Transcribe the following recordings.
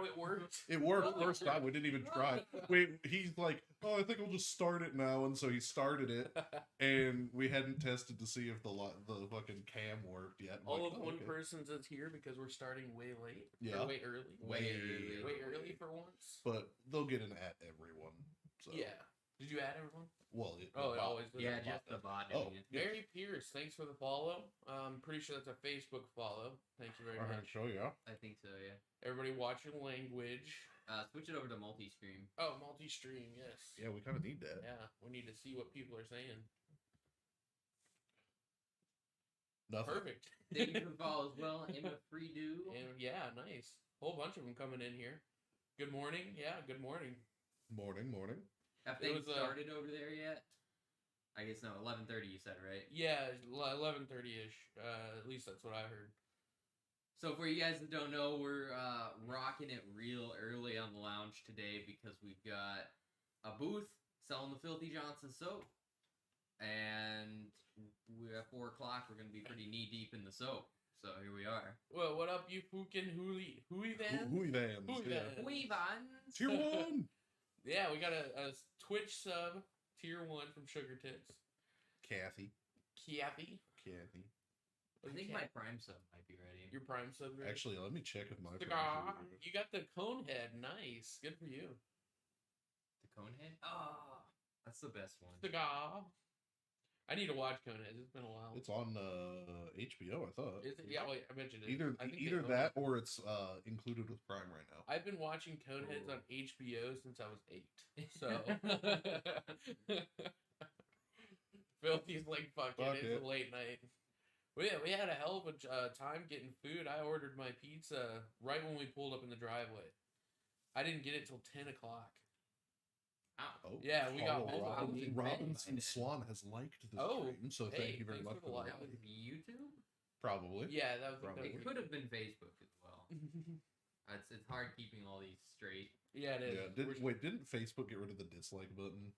Wow, it worked. It worked first time. We didn't even try. He's like, oh, I think I'll just start it now, and so he started it, and we hadn't tested to see if the fucking cam worked yet. All of one person's is here because we're starting way late. Yeah, way early. Way early for once. But they'll get an at everyone. So. Yeah. Did you add everyone? Well, it always does. Yeah, just the bot. Mary Pierce, thanks for the follow. I'm pretty sure that's a Facebook follow. Thank you very much. Sure, yeah. I think so, yeah. Everybody watching language. Switch it over to multi-stream. Oh, multi-stream, yes. Yeah, we kind of need that. Yeah, we need to see what people are saying. Nothing. Perfect. Thank you for the follow as well. Emma Freedo. And yeah, nice. Whole bunch of them coming in here. Good morning. Yeah, good morning. Morning. Have things started over there yet? I guess no, 11:30 you said, right? Yeah, 11:30-ish. At least that's what I heard. So for you guys that don't know, we're rocking it real early on the lounge today because we've got a booth selling the Filthy Johnson soap. And we're at 4 o'clock, we're going to be pretty knee-deep in the soap. So here we are. Well, what up, you fucking hooey-vans? Hooey-vans. Tier 1! Yeah, we got a Twitch sub, tier 1 from Sugar Tits. Kathy. I think my Prime sub might be ready. Your Prime sub ready? Actually, let me check if my Prime sub. You got the cone head. Nice. Good for you. The cone head? Oh, that's the best one. I need to watch Coneheads. It's been a while. It's on HBO, I thought. Is it? Yeah, wait, I mentioned it. Either that or it's included with Prime right now. I've been watching Coneheads on HBO since I was 8. So Filthy's like, fuck it. It's a late night. We had a hell of a time getting food. I ordered my pizza right when we pulled up in the driveway. I didn't get it till 10 o'clock. Oh, yeah, we got home. Robinson Swan has liked the stream, so thank you very much for the like. That was YouTube? Probably. Yeah, that was probably. It could have been Facebook as well. It's hard keeping all these straight. Yeah, it is. Yeah, didn't Facebook get rid of the dislike button?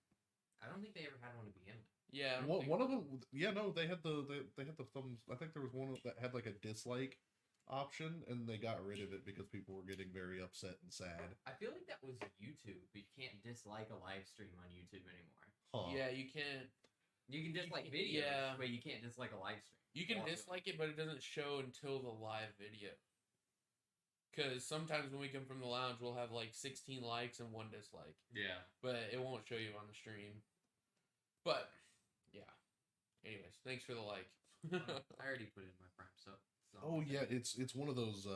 I don't think they ever had one to begin with. Yeah, one of them. Yeah, no, they had the thumbs. I think there was one that had like a dislike option, and they got rid of it because people were getting very upset and sad. I feel like that was YouTube, but you can't dislike a live stream on YouTube anymore. Huh. Yeah, you can't. You can dislike videos, but you can't dislike a live stream. You can dislike it, but it doesn't show until the live video. Because sometimes when we come from the lounge, we'll have like 16 likes and 1 dislike. Yeah. But it won't show you on the stream. But, yeah. Anyways, thanks for the like. I already put it in my Prime, so... Oh yeah, it's one of those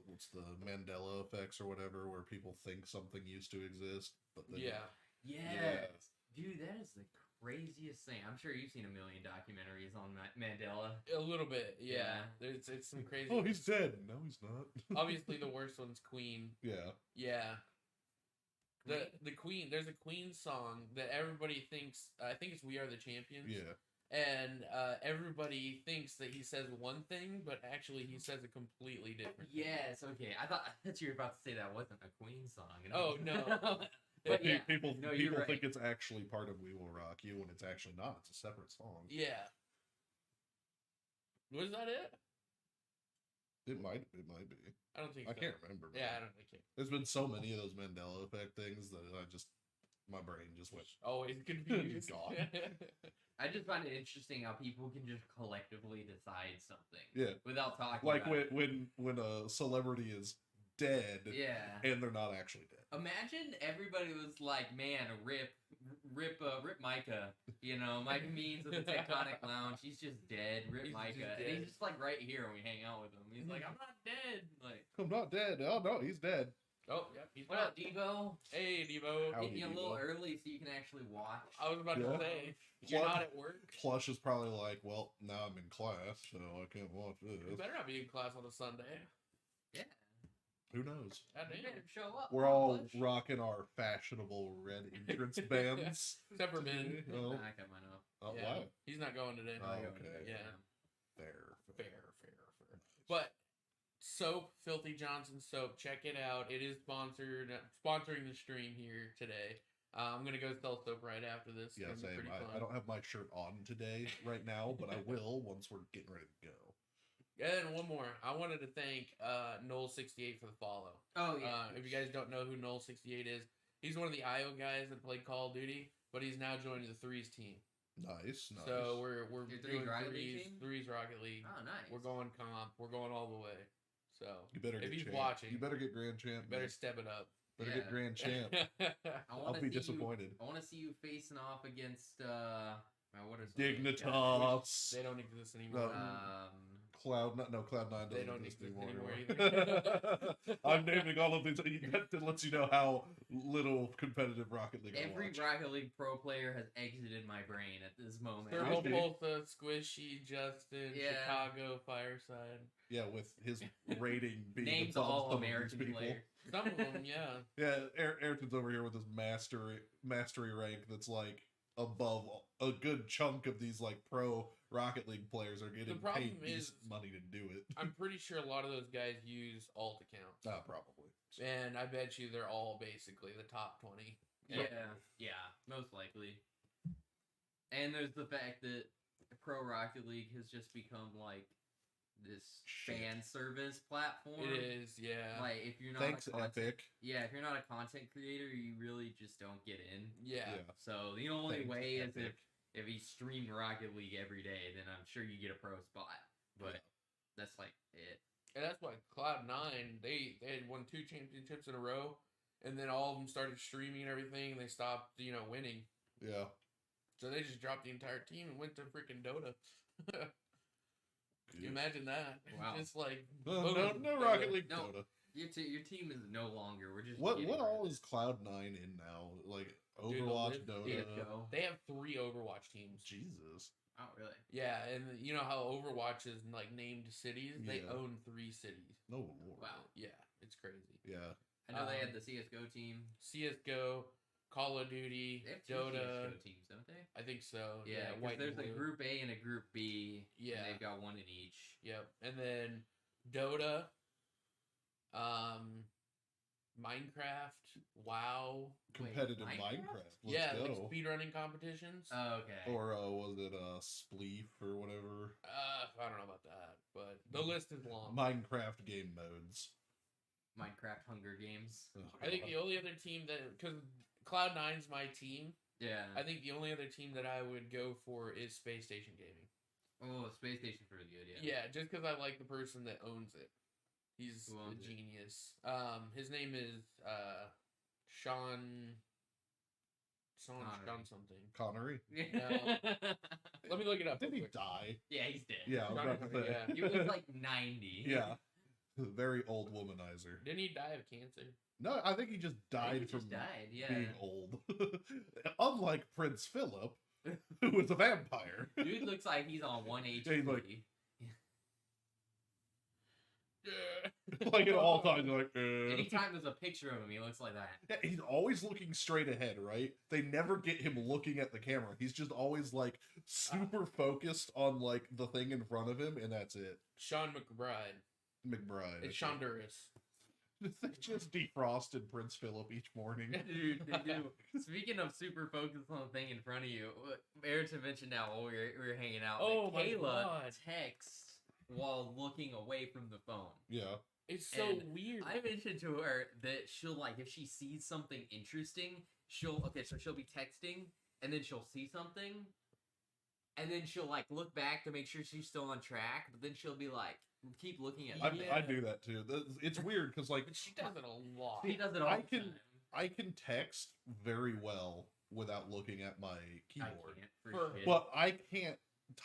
what's the Mandela effects or whatever, where people think something used to exist, but then yeah, dude, that is the craziest thing. I'm sure you've seen a million documentaries on Mandela. A little bit, yeah. It's some crazy. Oh, he's dead. No, he's not. Obviously, the worst one's Queen. Yeah. The Queen. There's a Queen song that everybody thinks. I think it's "We Are the Champions." Yeah. And everybody thinks that he says one thing, but actually he says a completely different thing. Yes, okay. I thought you were about to say that wasn't a Queen song. Oh, no. But yeah, people think it's actually part of We Will Rock You, when it's actually not. It's a separate song. Yeah. Was that it? It might be. I don't think I can't remember. Yeah, I don't think so. There's been so many of those Mandela effect things that my brain just went... Always confused. God. I just find it interesting how people can just collectively decide something. Yeah. Without talking about it. when a celebrity is dead. Yeah. And they're not actually dead. Imagine everybody was like, man, rip Micah. You know, Micah Means of the Tectonic Lounge. He's just dead. Rip Micah. And he's just like right here when we hang out with him. He's like, I'm not dead. Like, I'm not dead. Oh no, he's dead. Oh, yeah. What up, Devo? Hey, Devo. Getting you a little early so you can actually watch. I was about to say, you're not at work. Plush is probably like, well, now I'm in class, so I can't watch this. You better not be in class on a Sunday. Yeah. Who knows? You better show up. We're all rocking our fashionable red entrance bands. Except for Ben. I got mine up. Oh, yeah. Why? He's not going today. Oh, okay. Yeah. Fair. But soap, Filthy Johnson soap, check it out. It is sponsoring the stream here today. I'm gonna go sell soap right after this. Yeah, same. I don't have my shirt on today right now, but I will once we're getting ready to go. And one more. I wanted to thank Noel68 for the follow. Oh yeah. If you guys don't know who Noel68 is, he's one of the IO guys that played Call of Duty, but he's now joining the Threes team. Nice. So we're Your doing Rocket League team? Threes Rocket League. Oh, nice. We're going comp. We're going all the way. So you better if get he's champ. watching, You better get grand champ. you better man. step it up. Better get grand champ. I'll be disappointed. I want to see you facing off against what is Dignitas. They don't exist anymore. Cloud9 doesn't They don't exist exist anymore either. I'm naming all of these. That lets you know how little competitive Rocket League I Every watch. Rocket League pro player has exited my brain at this moment. Turbo Okay. Pulsa, Squishy, Justin, Yeah. Chicago, Fireside. Yeah, with his rating being Names above all some of these American people. players. Some of them, yeah. Yeah, Ayrton's over here with his mastery rank that's like above a good chunk of these like pro Rocket League players are getting paid decent money to do it. I'm pretty sure a lot of those guys use alt accounts. Probably. And I bet you they're all basically the top 20. Yeah, most likely. And there's the fact that Pro Rocket League has just become like this fan service platform. It is, yeah. Like if you're not Epic. Yeah, if you're not a content creator, you really just don't get in. Yeah. So the only Thanks, way is Epic. if you stream Rocket League every day, then I'm sure you get a pro spot. But that's like it. And that's why Cloud9, they had won 2 championships in a row, and then all of them started streaming and everything, and they stopped, winning. Yeah. So they just dropped the entire team and went to freaking Dota. Can you imagine that? Wow. Just like No Rocket League No. Dota. Your team is no longer. We're just What getting all rid of is Cloud9 in now? Like Dude, Overwatch, the Dota. CS:GO. They have 3 Overwatch teams. Jesus. Oh, really? Yeah, and you know how Overwatch is like named cities? They Yeah. own 3 cities. No lord. Wow. Yeah, it's crazy. Yeah. I know they had the CS:GO team. CS:GO, Call of Duty, They have 2 Dota. CS:GO teams, don't they? I think so. Yeah, 'cause white there's and a blue. group A and a group B. Yeah. And they've got one in each. Yep. And then Dota, Minecraft, WoW. Competitive Minecraft? Minecraft. Let's Yeah, like go. speedrunning competitions. Oh, okay. Or was it Spleef or whatever? I don't know about that, but the list is long. Minecraft game modes. Minecraft Hunger Games. Oh, I think God. the only other team that, because Cloud9's my team, Yeah. I think the only other team that I would go for is Space Station Gaming. Oh, Space Station's pretty good, yeah. Yeah, just because I like the person that owns it. He's Who a owns it? genius. His name is Sean something. Connery. Let me look it up. Did real he quick. die? Yeah, he's dead. Yeah, I was about to say. Yeah. He was like 90. Yeah. Very old womanizer. Didn't he die of cancer? No, I think he just I think died he from just died, yeah. being old. Unlike Prince Philip, who was a vampire. Dude looks like he's on 1 HP. Yeah, he's like- Like at all times, you're like, Anytime there's a picture of him, he looks like that. Yeah, he's always looking straight ahead, right? They never get him looking at the camera. He's just always like super focused on like the thing in front of him, and that's it. Sean McBride. McBride. It's Sean Duras. They just defrosted Prince Philip each morning. Dude, they do. Speaking of super focused on the thing in front of you, Ayrton mentioned that while we were hanging out. Oh that my Kayla God. texts while looking away from the phone. Yeah. It's so And weird. I mentioned to her that she'll like if she sees something interesting, she'll be texting and then she'll see something, and then she'll like look back to make sure she's still on track, but then she'll be like keep looking at it. I do that too. It's weird because like But she does it a lot. She does it all I the can- time. I can text very well without looking at my I keyboard, can't for For- shit. but I can't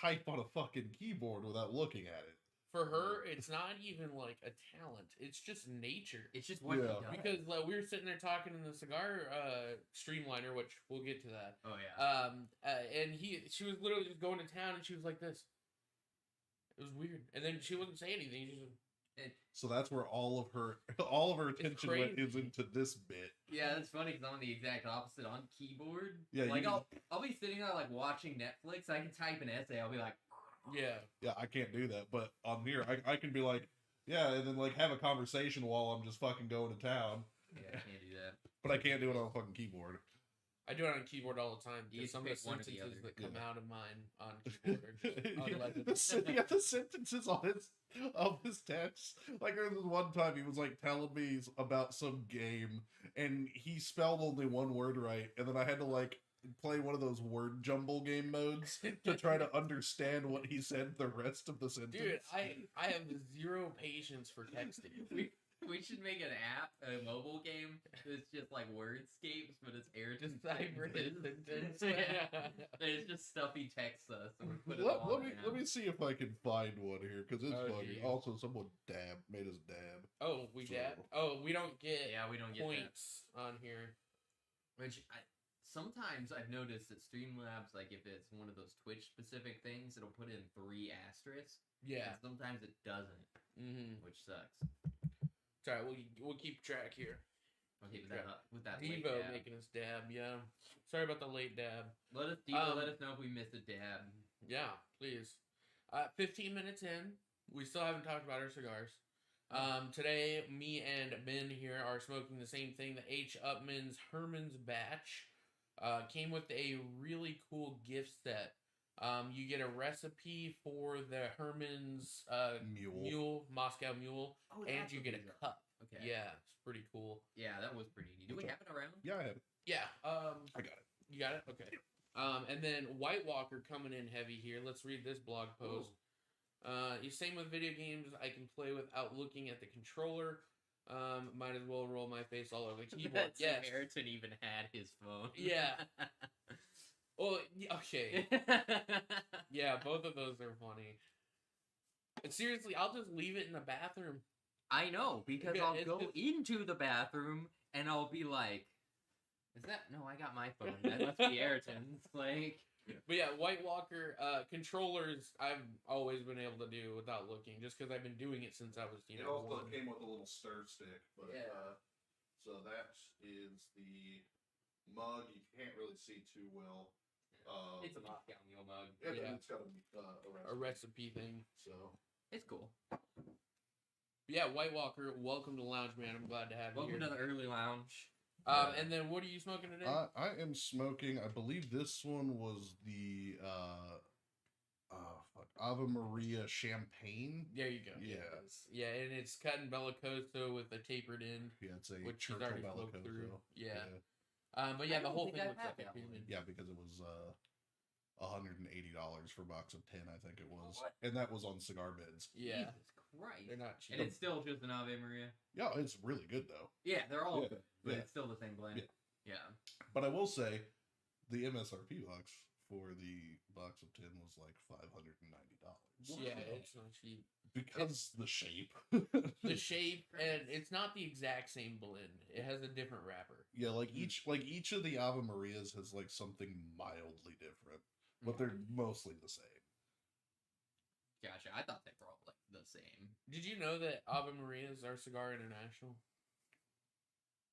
type on a fucking keyboard without looking at it. For her, it's not even like a talent. It's just nature. It's just what Yeah. he does. Because we were sitting there talking in the cigar streamliner, which we'll get to that. Oh yeah. And she was literally just going to town, and she was like this. It was weird, and then she wouldn't say anything. She just, So that's where all of her attention went is crazy. into this bit. Yeah, that's funny because I'm the exact opposite on keyboard. Yeah, like you- I'll be sitting there like watching Netflix. I can type an essay. I'll be like, yeah. Yeah, I can't do that. But on here, I can be like, yeah, and then like have a conversation while I'm just fucking going to town. yeah, I can't do that. But I can't do it on a fucking keyboard. I do it on keyboard all the time You because some of the pick one or the sentences other. that come Yeah. out of mine on keyboard are just unlegible. The sentences on of his texts. Like there was this one time he was like telling me about some game, and he spelled only one word right, and then I had to like play one of those word jumble game modes to try to understand what he said the rest of the sentence. Dude, I have zero patience for texting. We should make an app, a mobile game that's just like wordscapes, but it's air Deciphered sentence. It's just stuff he texts us. And we put it let me see if I can find one here because it's funny. Geez. Also, someone made us dab. Oh, we dab. Oh, we don't get we don't get points on here. Which sometimes I've noticed that Streamlabs, like if it's one of those Twitch specific things, it'll put in 3 asterisks. Yeah. And sometimes it doesn't, which sucks. It's alright, we'll keep track here. Okay, with that Devo late dab. making us dab, yeah. Sorry about the late dab. Let us know if we missed a dab. Yeah, please. 15 minutes in, we still haven't talked about our cigars. Today, me and Ben here are smoking the same thing, the H. Upman's Herman's Batch. Came with a really cool gift set. You get a recipe for the Herman's mule, Moscow Mule, and you get a cup. Okay. Yeah, it's pretty cool. Yeah, that was pretty neat. Do we have it around? Yeah, I have it. Yeah. I got it. You got it? Okay. And then White Walker coming in heavy here. Let's read this blog post. Same with video games. I can play without looking at the controller. Might as well roll my face all over the keyboard. Yes. Ayrton even had his phone. Yeah. Well, okay. Yeah, both of those are funny. And seriously, I'll just leave it in the bathroom. I know, because I'll go into the bathroom and I'll be like, "Is that? No, I got my phone. That must be Ayrton's." Like, but yeah, White Walker controllers. I've always been able to do without looking, just because I've been doing it since I was, It also came with a little stir stick, but yeah. So that is the mug. You can't really see too well. It's a Moscow Mule mug. Yeah, it's got a recipe thing. So it's cool. Yeah, White Walker, welcome to the lounge, man. I'm glad to have you here. Welcome to the early lounge. And then what are you smoking today? I am smoking, I believe this one was the Ave Maria Champagne. There you go. Yeah. Yeah, and it's cut in Bellicoso with a tapered end. Yeah, it's a which Churchill already flowed Bellicoso. through. Yeah. But yeah, the whole thing looks like a human. Yeah, because it was $180 for a box of 10, I think it was. What? And that was on Cigar Beds. Yeah. Jesus Christ. They're not cheap. And it's still just an Ave Maria. Yeah, it's really good though. Yeah, they're all good, but yeah. it's still the same blend. Yeah. But I will say, the MSRP box for the box of 10 was like $590. Yeah, it's not cheap. Because the shape. The shape, and it's not the exact same blend. It has a different wrapper. Yeah, like each of the Ave Marias has like something mildly different, but they're mostly the same. Gotcha. I thought they were all like the same. Did you know that Ave Marias are Cigar International?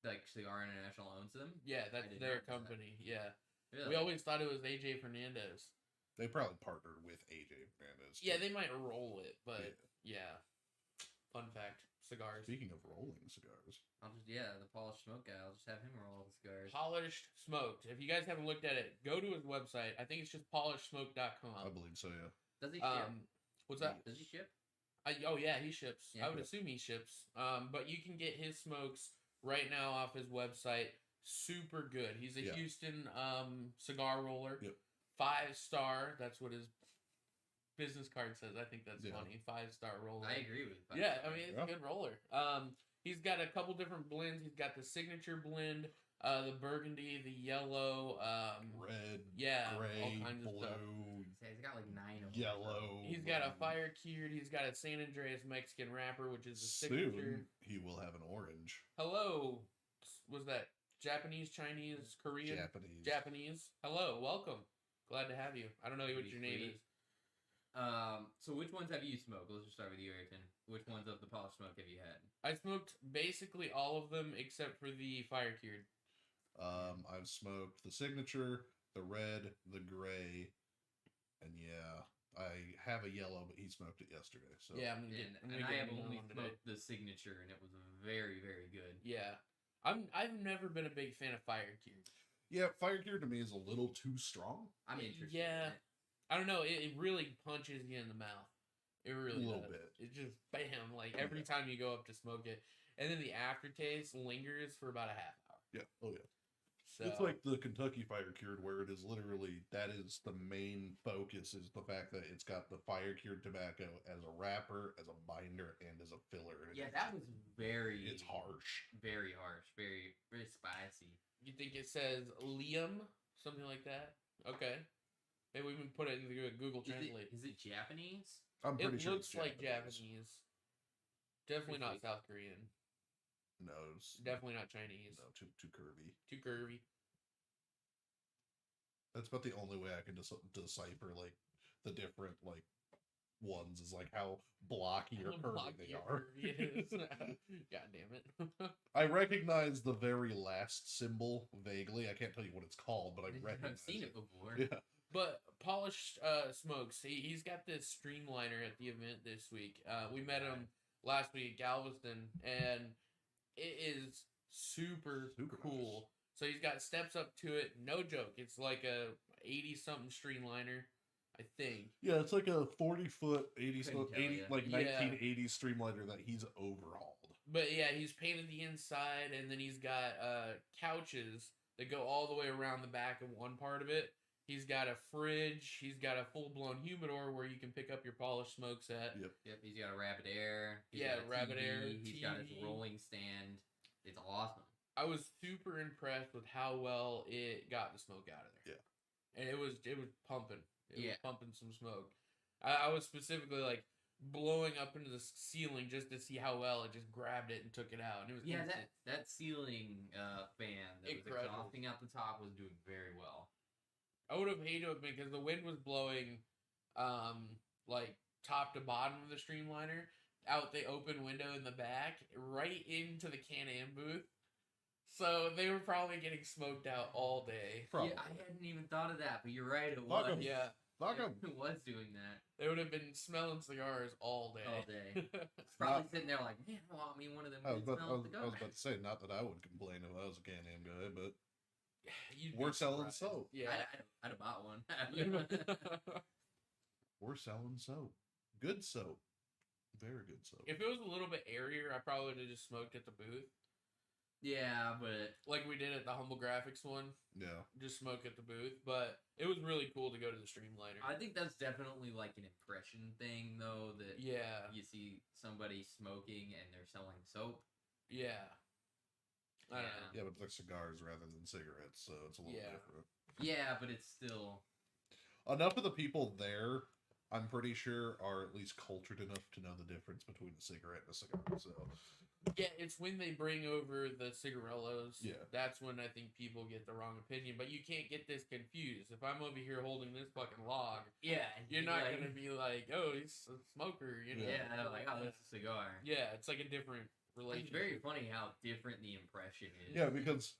Like Cigar International owns them? Yeah, that's their company. Yeah. Really? We always thought it was AJ Fernandez. They probably partnered with AJ Fernandez. Yeah, they might roll it, but yeah. Fun fact, cigars. Speaking of rolling cigars. The polished smoke guy. I'll just have him roll all the cigars. Polished Smoked. If you guys haven't looked at it, go to his website. I think it's just polishsmoke.com. I believe so, yeah. Does he ship? What's that? Does he ship? Oh yeah, he ships. Yeah, I would assume he ships. But you can get his smokes right now off his website. Super good. He's a Houston cigar roller. Yep. 5-star. That's what his business card says. I think that's funny. 5-star roller. I agree with that. Yeah, I mean it's a good roller. He's got a couple different blends. He's got the signature blend, the burgundy, the yellow, red, gray, all kinds blue, of stuff. He's got like 9 of them. Yellow. He's got a fire cured. He's got a San Andreas Mexican wrapper, which is the signature. Soon he will have an orange. Hello, was that Japanese, Chinese, Korean? Japanese. Hello, welcome. Glad to have you. I don't know what your name is. So which ones have you smoked? Let's just start with you, Ayrton. Which ones of the polished smoke have you had? I smoked basically all of them except for the fire cured. I've smoked the signature, the red, the gray, and I have a yellow, but he smoked it yesterday. So yeah, I have only smoked the signature, and it was very, very good. Yeah, I've never been a big fan of fire cured. Yeah, fire cured to me is a little too strong. I'm interested. Yeah, in it. I don't know. It really punches you in the mouth. It really little does. bit. It just bam, like every time you go up to smoke it, and then the aftertaste lingers for about a half hour. Yeah. Oh yeah. So It's like the Kentucky Fire Cured, where it is literally, that is the main focus, is the fact that it's got the fire cured tobacco as a wrapper, as a binder, and as a filler. And Yeah, that was very. It's harsh. Very harsh. Very spicy. you think it says Liam, something like that? Okay, maybe we can put it in the Google Translate. Is it Japanese? I'm pretty It sure looks it's like Japanese. Definitely not Really? South Korean. No, it's Definitely not Chinese. no, too curvy. Too curvy. That's about the only way I can decipher like the different like ones, is like how blocky or How curvy blocky they or are. curvy it is. God damn it. I recognize the very last symbol vaguely. I can't tell you what it's called, but I recognize I've seen it before. Yeah. But Polished Smokes, he's got this streamliner at the event this week. We met him last week at Galveston, and it is super cool. Nice. So he's got steps up to it. No joke. It's like a 80-something streamliner, I think. Yeah, it's like a 40-foot, 80, Couldn't tell 80 ya. like Yeah. 1980s streamliner that he's overhauled. But yeah, he's painted the inside, and then he's got couches that go all the way around the back of one part of it. He's got a fridge. He's got a full-blown humidor where you can pick up your polished smokes at. Yep, he's got a Rabbit Air. He's Yeah, got a Rabbit TV, Air, He's got his TV. rolling stand. It's awesome. I was super impressed with how well it got the smoke out of there. Yeah. And it was pumping. It Yeah. was pumping some smoke. I was specifically like blowing up into the ceiling just to see how well it just grabbed it and took it out. And it was Yeah, instant. that ceiling fan that was Incredible. exhausting out the top was doing very well. I would have hated it because the wind was blowing like top to bottom of the streamliner out the open window in the back right into the Can-Am booth. So they were probably getting smoked out all day. Probably. Yeah, I hadn't even thought of that, but you're right. It Fuck was. 'em. Yeah. Fuck 'em. It was doing that They would have been smelling cigars all day. all day. Probably sitting there like, man, I want me one of them I was, good about, smelling I was cigars. about to say, not that I would complain if I was a Can-Am guy, but You'd be we're selling surprised. soap. Yeah. I'd have bought one. We're selling soap. Good soap. Very good soap. If it was a little bit airier, I probably would have just smoked at the booth. Yeah, but Like we did at the Humble Graphics one. Yeah. Just smoke at the booth. But it was really cool to go to the streamliner. I think that's definitely like an impression thing, though, that Yeah. you see somebody smoking and they're selling soap. Yeah. I don't know. Yeah, but they're cigars rather than cigarettes, so it's a little Yeah. different. Yeah, but it's still. Enough of the people there, I'm pretty sure, are at least cultured enough to know the difference between a cigarette and a cigar. So, Yeah, it's when they bring over the cigarillos. Yeah. That's when I think people get the wrong opinion. But you can't get this confused. If I'm over here holding this fucking log, Yeah, you're not going to be like, oh, he's a smoker, you know? Yeah, they're like, oh, that's a cigar. Yeah, it's like a different relationship. It's very funny how different the impression is. yeah, because,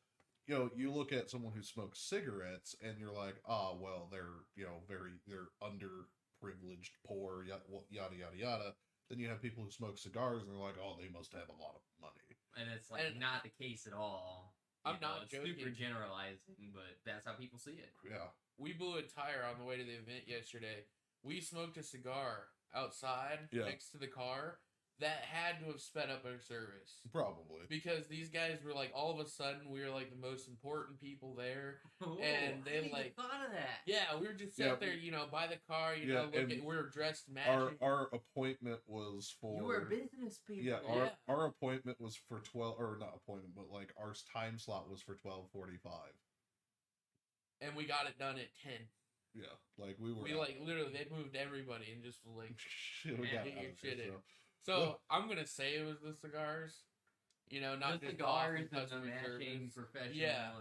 you look at someone who smokes cigarettes and you're like, oh, well, they're, they're underprivileged, poor, yada, yada, yada. Then you have people who smoke cigars and they're like, oh, they must have a lot of money. And it's like And- not the case at all. I'm You know, not it's super joking. generalizing, but that's how people see it. Yeah. We blew a tire on the way to the event yesterday. We smoked a cigar outside Yeah. next to the car that had to have sped up our service. Probably. Because these guys were like, all of a sudden, we were like the most important people there. And they, I didn't like- even thought of that. Yeah, we were just Yeah. sat there, by the car, Yeah, look and at, we were dressed Our matching. our appointment was for You were business people. Yeah, Yeah. our appointment was for 12, or not appointment, but like our time slot was for 12:45. And we got it done at 10. Yeah, like we were. We, literally, they moved everybody and just, like, shit, we Man, got get out your of there, shit in. so. So, Well- I'm going to say it was the cigars. Not the just cigars off the and the customer matching service. professional. Yeah.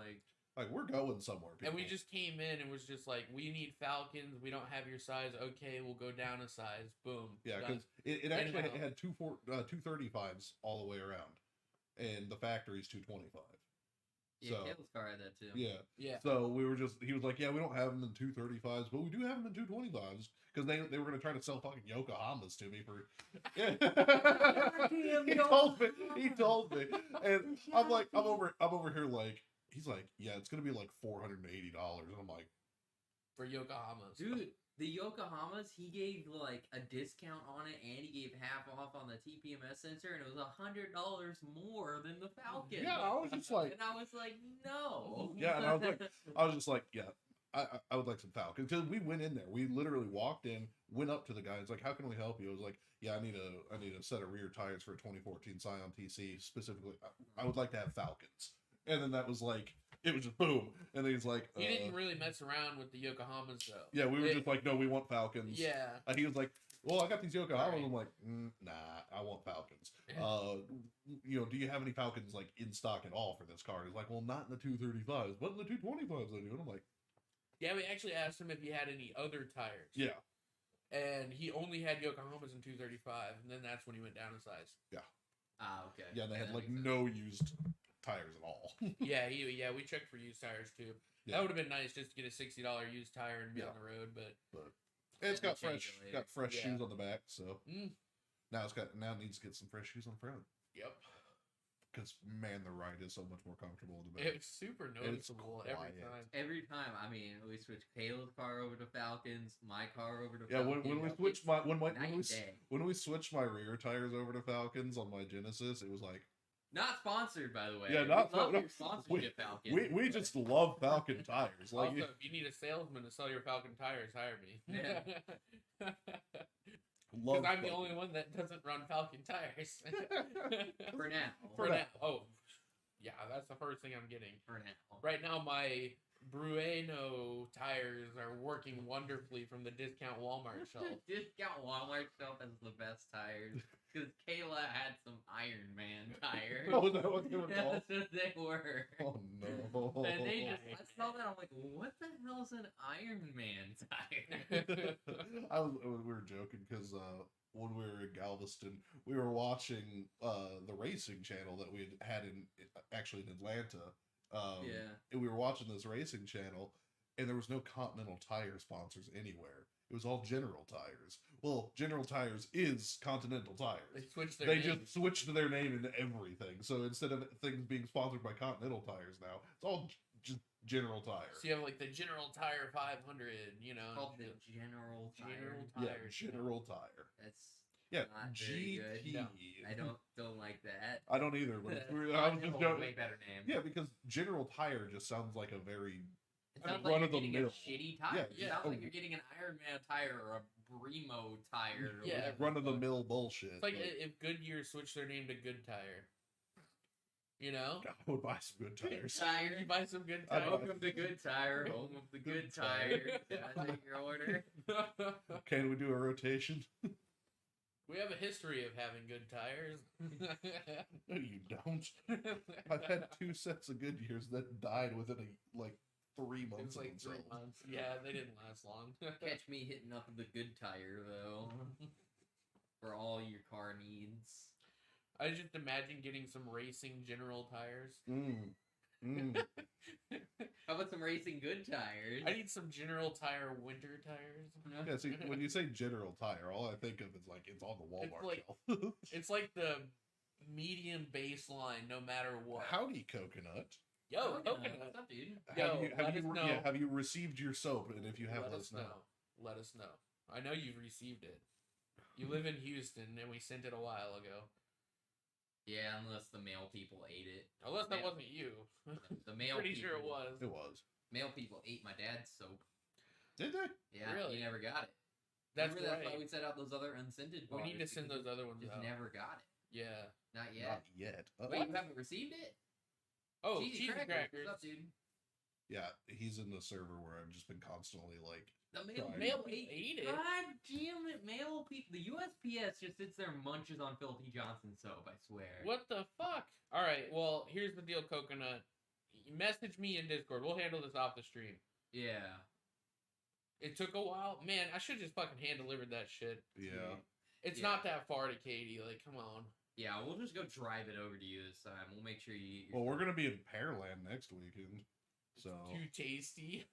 Like, We're going somewhere, people. And we just came in and was just like, we need Falcons. We don't have your size. Okay, we'll go down a size. Boom. Yeah, done. because it actually Anyhow. had 235s all the way around, and the factory's 225. yeah, So- Caleb's car had that too. Yeah. Yeah. So he was like, yeah, we don't have them in 235s, but we do have them in 225s because they were going to try to sell fucking Yokohamas to me for. Yeah. He told me, and I'm over here like, he's like, yeah, it's going to be like $480, and I'm like, For Yokohamas. Dude, The Yokohamas, he gave like a discount on it, and he gave half off on the TPMS sensor, and it was $100 more than the Falcon. Yeah, I was just like, and I was like, no. Yeah, and I was just like, yeah, I would like some Falcons, because we went in there. We literally walked in, went up to the guy. It's like, how can we help you? I was like, yeah, I need a set of rear tires for a 2014 Scion TC specifically. I would like to have Falcons. And then that was like, it was just boom. And then he's like, You didn't really mess around with the Yokohamas though. Yeah, we were just like, no, we want Falcons. Yeah. And he was like, well, I got these Yokohamas. Right. I'm like, nah, I want Falcons. Do you have any Falcons like in stock at all for this car? He's like, well, not in the 235s, but in the 225s I do. And I'm like, yeah, we actually asked him if he had any other tires. yeah. And he only had Yokohamas in 235, and then that's when he went down in size. Yeah. Ah, okay. Yeah, they had That like makes sense. no used tires at all. Yeah, we checked for used tires too. Yeah. That would have been nice just to get a $60 used tire and be Yeah. on the road, but It's got We'll change fresh it later. fresh Yeah. shoes on the back, so Mm. now it needs to get some fresh shoes on the front. yep, Because man, the ride is so much more comfortable in the back. it's super noticeable every quiet. time. Every time, I mean, we switched Kayla's car over to Falcons, my car over to Yeah, Falcons. when we switched Night when and we day. switched my rear tires over to Falcons on my Genesis, it was like Not sponsored, by the way. Yeah, We not love no, your sponsorship, Falcon. we just love Falcon tires. Like Also, if you need a salesman to sell your Falcon tires, hire me. Yeah. love Because I'm the Falcon. only one that doesn't run Falcon tires. For now. For now. Oh, yeah, that's the first thing I'm getting. For now. Right now, my Brueno tires are working wonderfully from the discount Walmart shelf. Discount Walmart shelf has the best tires. Because Kayla had some Iron Man tires. Oh, is that what they were called? That's what they were. Oh no! And they just, I saw that, I'm like, what the hell's an Iron Man tire? we were joking because when we were in Galveston, we were watching the racing channel that we had in Atlanta. Yeah. And we were watching this racing channel, and there was no Continental Tire sponsors anywhere. It was all General Tires. Well, General Tires is Continental They Tires. switched their They name. just switched their name into everything. So instead of things being sponsored by Continental Tires now, it's all just General Tire. So you have like the General Tire 500, you know. Called the General General Tire. Yeah, Tires. General Tire. That's Yeah, not very GT. good. I don't like that. I don't either. But I I was just a joking. way better name. Yeah, because General Tire just sounds like a very It sounds run like of you're the getting mill. a shitty tire. Yeah, It sounds yeah. like you're getting an Iron Man tire or a Bremo tire. Or Yeah, whatever. run of the mill bullshit. It's like if Goodyear switched their name to Good Tire. You know? I would buy some good tires. Tire. You buy some good I'd tires. buy- Welcome to Good Tire, home of the Good Good Tire. Tire. Can I take your order? Can we do a rotation? We have a history of having good tires. No, you don't. I've had 2 sets of Goodyears that died within 3 It months was like of 3 themselves. months. Yeah, they didn't last long. Catch me hitting up the Good Tire though, for all your car needs. I just imagine getting some racing General tires. How about some racing Good Tires? I need some General Tire winter tires. Yeah, see, when you say General Tire, all I think of is it's on the Walmart like- shelf. It's like the medium baseline, no matter what. Howdy, coconut. Yo, What's coconut. up, dude? Yo, let us know. Have you received your soap? And if you have, Let us know. Let us know. I know you've received it. You live in Houston, and we sent it a while ago. Yeah, unless the male people ate it. Unless that Male- wasn't you. The male Pretty people, sure it was. It was. Male people ate my dad's soap. Did they? Yeah, Really? he never got it. That's Remember, right. that's why we set out those other unscented We bars. need to send because those other ones we just out. never got it. Yeah. Not yet. Not yet. Wait, you haven't received it? Oh, Cheesy cheese What's crackers. up, dude? Yeah, he's in the server where I've just been constantly The male Sorry. Male people ate it. God damn it, male people. The USPS just sits there and munches on Filthy Johnson soap, I swear. What the fuck? All right. Well, here's the deal, Coconut. Message me in Discord. We'll handle this off the stream. Yeah. It took a while. Man, I should just fucking hand delivered that shit. Yeah. It's Yeah. not that far to Katie. Like, come on. Yeah, we'll just go drive it over to you this time. We'll make sure you eat your Well, we're gonna be in Pearland next weekend, so. Too tasty.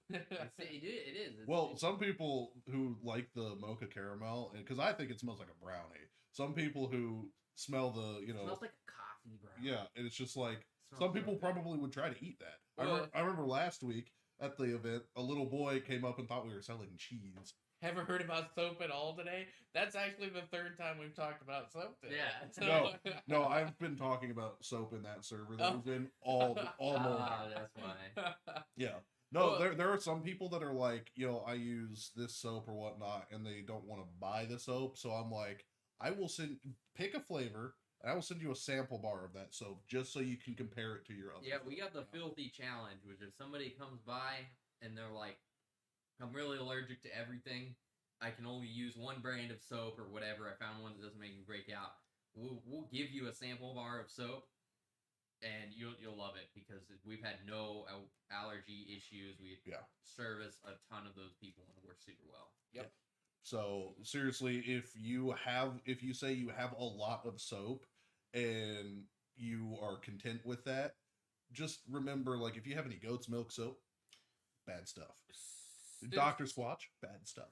It is. Well, some people who like the mocha caramel, because I think it smells like a brownie. Some people who smell the, It smells like a coffee brown. yeah, and it's just like Smells some so people good. probably would try to eat that. Well- I remember last week at the event, a little boy came up and thought we were selling cheese. Haven't heard about soap at all today? That's actually the third time we've talked about soap today. Yeah. No, I've been talking about soap in that server that was in all morning. That's why. Yeah. No, Well, there are some people that are like, I use this soap or whatnot, and they don't want to buy the soap. So I'm like, I will pick a flavor, and I will send you a sample bar of that soap just so you can compare it to your other. Yeah, we got the filthy challenge, which if somebody comes by and they're like, I'm really allergic to everything, I can only use one brand of soap or whatever, I found one that doesn't make me break out, we'll give you a sample bar of soap, and you'll love it, because we've had no allergy issues. We service a ton of those people, and it works super well. Yep. So seriously, if you say you have a lot of soap and you are content with that, just remember, like, if you have any goat's milk soap, bad stuff. Dr. Squatch, bad stuff.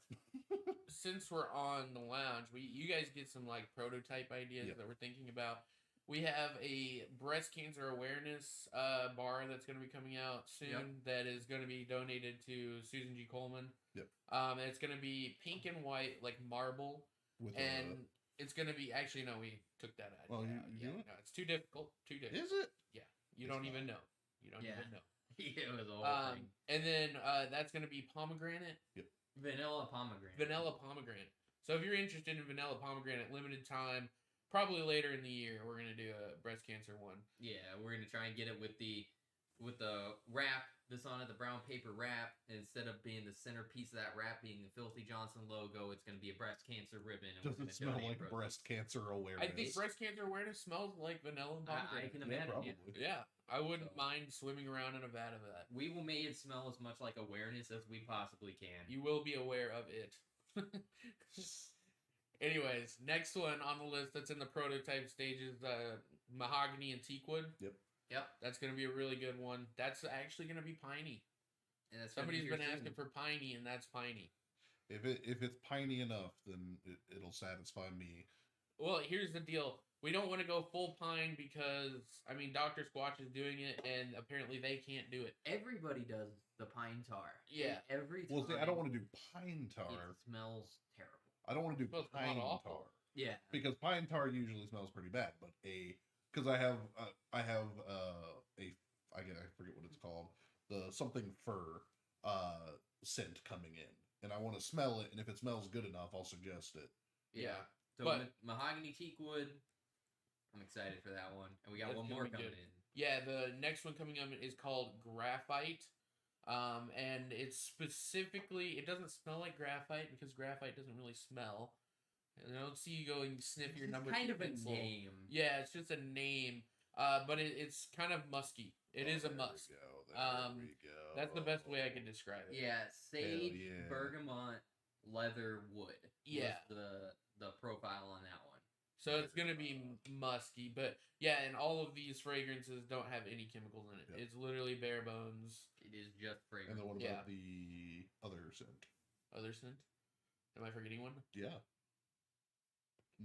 Since we're on the lounge, you guys get some like prototype ideas that we're thinking about. We have a breast cancer awareness bar that's going to be coming out soon that is going to be donated to Susan G. Coleman. Yep. And it's going to be pink and white, like marble. It's going to be... Actually, no, we took that out. Well, no, it's too difficult. Too difficult. Is it? Yeah. You don't even know. You don't even know. It was a whole thing. And then that's going to be pomegranate. Yep. Vanilla pomegranate. Vanilla pomegranate. So if you're interested in vanilla pomegranate, limited time... Probably later in the year, we're gonna do a breast cancer one. Yeah, we're gonna try and get it with the wrap that's on it, the brown paper wrap. And instead of being the centerpiece of that wrap being the Filthy Johnson logo, it's gonna be a breast cancer ribbon. And does it smell like breast cancer awareness? I think breast cancer awareness smells like vanilla and pomegranate. I can imagine. Yeah, I wouldn't mind swimming around in a vat of that. We will make it smell as much like awareness as we possibly can. You will be aware of it. Anyways, next one on the list that's in the prototype stages, mahogany and teakwood. Yep. That's going to be a really good one. That's actually going to be piney. And somebody's been asking for piney, and that's piney. If it's piney enough, then it'll satisfy me. Well, here's the deal. We don't want to go full pine because, I mean, Dr. Squatch is doing it, and apparently they can't do it. Everybody does the pine tar. Yeah. Every time. Well, see, I don't want to do pine tar. It smells terrible. I don't want to do pine tar. Yeah. Because pine tar usually smells pretty bad, but because I have I forget what it's called, the something fir scent coming in, and I want to smell it, and if it smells good enough, I'll suggest it. Yeah. So mahogany teakwood, I'm excited for that one, and we got one more coming in. Yeah, the next one coming up is called Graphite. And it's specifically, it doesn't smell like graphite because graphite doesn't really smell. And I don't see you go and sniff your number 2 kind of pencil. a name. Yeah, it's just a name. But it's kind of musky. It is a musk. There we go. That's the best way I can describe it. Yeah, sage, bergamot, leather, wood. Yeah. The profile on that one. So it's going to be musky, but yeah, and all of these fragrances don't have any chemicals in it. Yep. It's literally bare bones. It is just fragrance. And then what about the other scent? Other scent? Am I forgetting one? Yeah.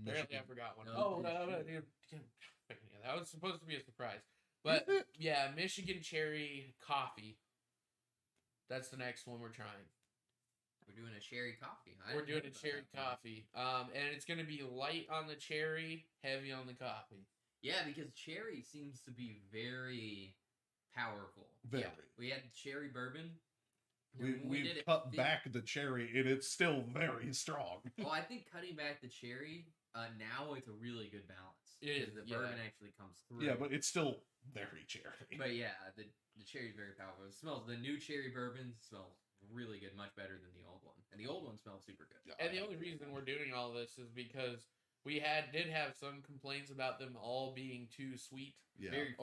Apparently I forgot one. No, that was supposed to be a surprise. But yeah, Michigan cherry coffee. That's the next one we're trying. We're doing a cherry coffee. We're doing a cherry coffee. And it's going to be light on the cherry, heavy on the coffee. Yeah, because cherry seems to be very powerful. Very. Yeah. We had cherry bourbon. We've cut back the cherry, and it's still very strong. Well, I think cutting back the cherry, now it's a really good balance. It is. The bourbon actually comes through. Yeah, but it's still very cherry. But yeah, the cherry's very powerful. It smells, the new cherry bourbon smells really good, much better than the old one. And the old one smells super good. Yeah, and the only reason we're doing all this is because we did have some complaints about them all being too sweet. Yeah. Very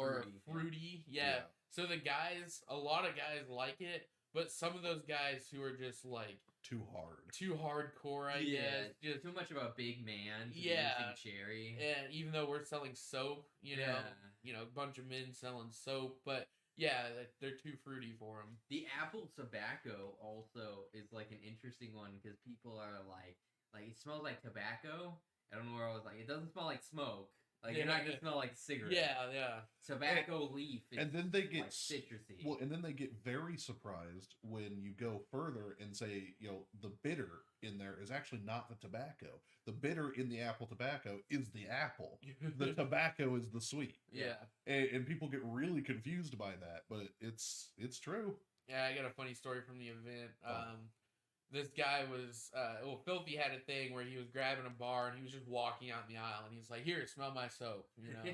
fruity. Yeah. So a lot of guys like it, but some of those guys who are just like too hardcore, I guess. Just too much of a big man to be using cherry. And even though we're selling soap, a bunch of men selling soap, but yeah, they're too fruity for them. The apple tobacco also is like an interesting one because people are like it smells like tobacco. I don't know where I was like, it doesn't smell like smoke. Like you're not gonna smell like cigarette. Yeah. Tobacco leaf. And then they get like citrusy. Well, and then they get very surprised when you go further and say, the bitter in there is actually not the tobacco. The bitter in the apple tobacco is the apple. The tobacco is the sweet. Yeah. And people get really confused by that, but it's true. Yeah, I got a funny story from the event. This guy was, Filthy had a thing where he was grabbing a bar and he was just walking out in the aisle and he's like, "Here, smell my soap," And the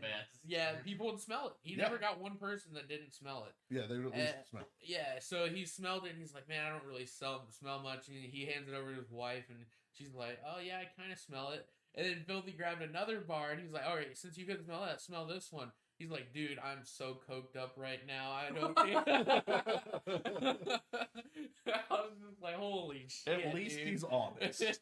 best. Yeah, people would smell it. He never got one person that didn't smell it. Yeah, they would at least smell it. Yeah, so he smelled it and he's like, "Man, I don't really smell much." And he hands it over to his wife and she's like, "Oh yeah, I kind of smell it." And then Filthy grabbed another bar and he's like, "All right, since you couldn't smell that, smell this one." He's like, "Dude, I'm so coked up right now. I don't think." I was just like, "Holy shit!" At least dude. he's honest. That's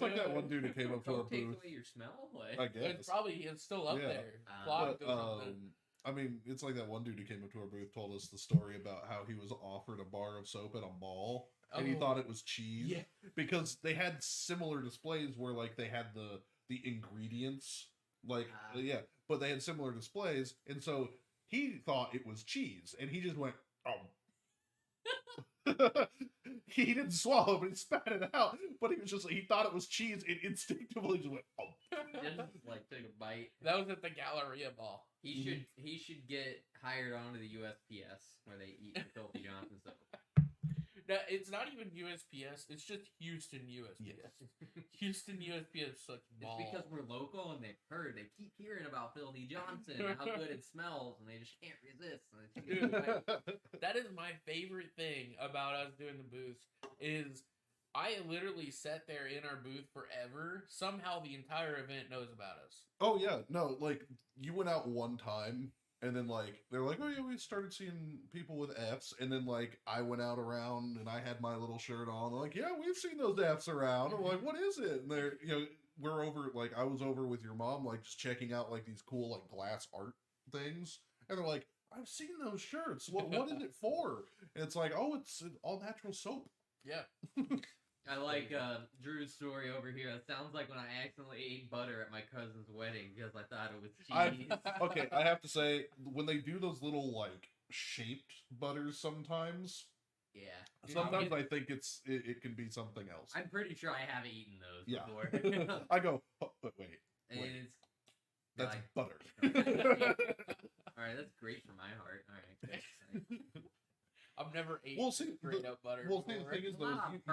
like that one dude who came up to our Take booth. away your smell. I guess. It's still up there. But, Clogged or something. I mean, it's like that one dude who came up to our booth told us the story about how he was offered a bar of soap at a mall and he thought it was cheese. Yeah. Because they had similar displays where like they had the ingredients. But they had similar displays, and so he thought it was cheese, and he just went, "Oh." He didn't swallow, but he spat it out. But he thought it was cheese, and instinctively just went, "Oh." Just like took a bite. That was at the Galleria ball. He should get hired onto the USPS where they eat the Filthy Johnson soap. No, it's not even USPS. It's just Houston USPS. Houston USPS is such ball. It's because we're local and they keep hearing about Filthy Johnson and how good it smells, and they just can't resist. That is my favorite thing about us doing the booths is I literally sat there in our booth forever. Somehow the entire event knows about us. Oh yeah, no, like you went out one time. And then, like, they're like, "Oh, yeah, we started seeing people with Fs." And then, like, I went out around and I had my little shirt on. They're like, "Yeah, we've seen those Fs around." I'm like, "What is it?" And they're, we're over, like, I was over with your mom, like, just checking out, like, these cool, like, glass art things. And they're like, "I've seen those shirts. What is it for?" And it's like, "Oh, it's an all-natural soap." Yeah. I like Drew's story over here. It sounds like when I accidentally ate butter at my cousin's wedding because I thought it was cheese. Okay, I have to say, when they do those little, like, shaped butters sometimes... Yeah. Sometimes I think it can be something else. I'm pretty sure I haven't eaten those before. I go, "Oh, but wait. It's That's like, butter." Alright, that's great for my heart. Alright. I've never eaten straight up butter. Well, the thing is,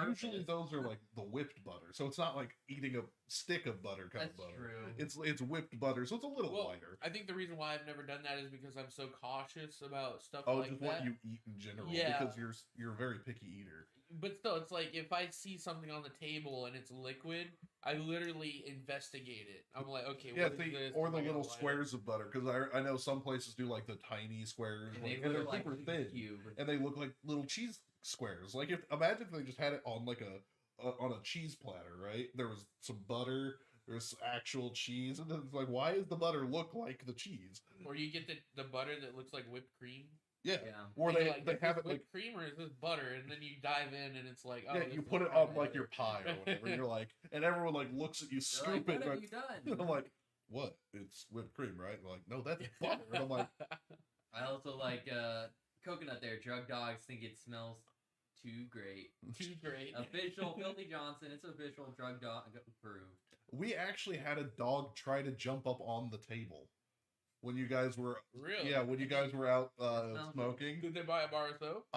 usually those are like the whipped butter, so it's not like eating a stick of butter kind of butter. That's true. It's whipped butter, so it's a little lighter. I think the reason why I've never done that is because I'm so cautious about stuff like that. Oh, just what you eat in general, because you're a very picky eater. But still, it's like if I see something on the table and it's liquid, I literally investigate it. I'm like, okay, what is this? Or the little squares of butter, because I know some places do like the tiny squares, and they're like super thin, and they look like little cheese squares. Like imagine if they just had it on like on a cheese platter, right? There was some butter, there's actual cheese, and then it's like, why does the butter look like the cheese? Or you get the butter that looks like whipped cream. Yeah. Or they have it like cream, or is this butter? And then you dive in and it's like, oh, yeah, you put it on like your pie or whatever. And you're like, and everyone like looks at you, scoop it. What have you done? I'm like, what? It's whipped cream, right? And they're like, no, that's butter. And I'm like, I also like coconut there. Drug dogs think it smells too great. Too great. Official Filthy Johnson. It's official drug dog approved. We actually had a dog try to jump up on the table. When you guys were when you guys were out smoking. Did they buy a bar of soap?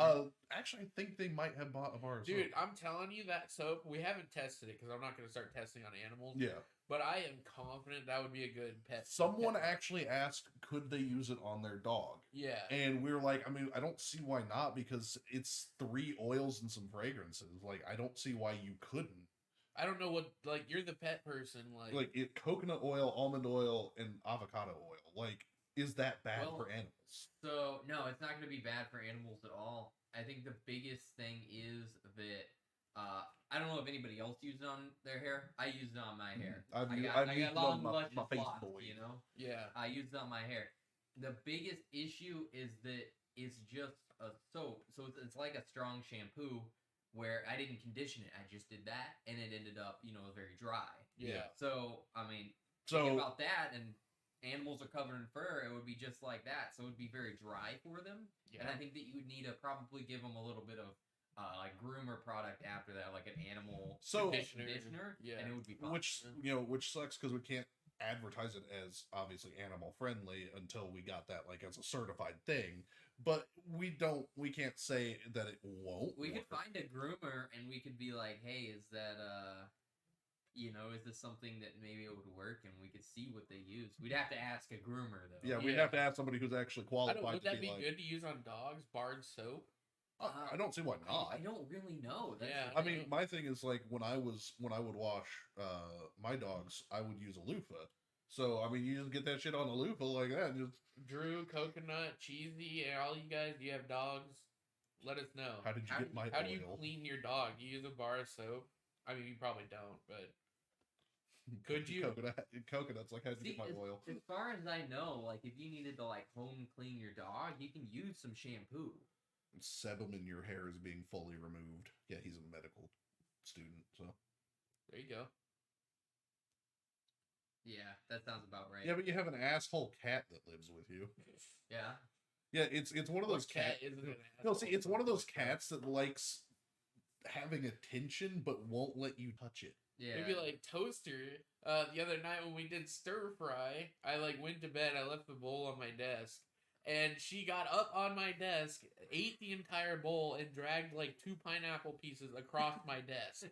Actually, I think they might have bought a bar of soap. Dude, I'm telling you, that soap, we haven't tested it because I'm not going to start testing on animals. Yeah. But I am confident that would be a good pet. Someone actually asked, could they use it on their dog? Yeah. And we were like, I mean, I don't see why not, because it's 3 oils and some fragrances. Like, I don't see why you couldn't. I don't know what, like, you're the pet person, like coconut oil, almond oil, and avocado oil. Like, is that bad for animals? So, no, it's not going to be bad for animals at all. I think the biggest thing is that, I don't know if anybody else uses it on their hair. I use it on my hair. I got long, luscious locks, you know? Yeah. I use it on my hair. The biggest issue is that it's just a soap. So it's like a strong shampoo, where I didn't condition it. I just did that, and it ended up, very dry. Yeah. So I mean, So think about that, and animals are covered in fur. It would be just like that. So it would be very dry for them. Yeah. And I think that you would need to probably give them a little bit of like groomer product after that, like an animal conditioner. Yeah. And it would be fine. which sucks because we can't advertise it as obviously animal friendly until we got that like as a certified thing. But we can't say that it won't. We could work. find a groomer and we could be like, hey, is that is this something that maybe it would work? And we could see what they use. We'd have to ask a groomer though. Yeah, we'd have to ask somebody who's actually qualified. Would that be like, good to use on dogs? Barred soap? I don't see why not. I don't really know. Yeah. I mean, my thing is like when I would wash my dogs, I would use a loofah. So I mean, you just get that shit on a loofah like that. Just Drew, Coconut, Cheesy, and all you guys, do you have dogs? Let us know. how did you get my How oil? do you clean your dog? Do you use a bar of soap? I mean, you probably don't, but could you? Coconuts, like how did you get my oil? As far as I know, like if you needed to like home clean your dog, you can use some shampoo. Sebum in your hair is being fully removed. Yeah, he's a medical student, so There you go. Yeah, that sounds about right. yeah, but you have an asshole cat that lives with you. Yeah. Yeah, it's one of those cat cats. isn't an No, see, asshole. it's one of those cats that likes having attention but won't let you touch it. Yeah. Maybe like Toaster. The other night when we did stir fry, I like went to bed. I left the bowl on my desk, and she got up on my desk, ate the entire bowl, and dragged like 2 pineapple pieces across my desk.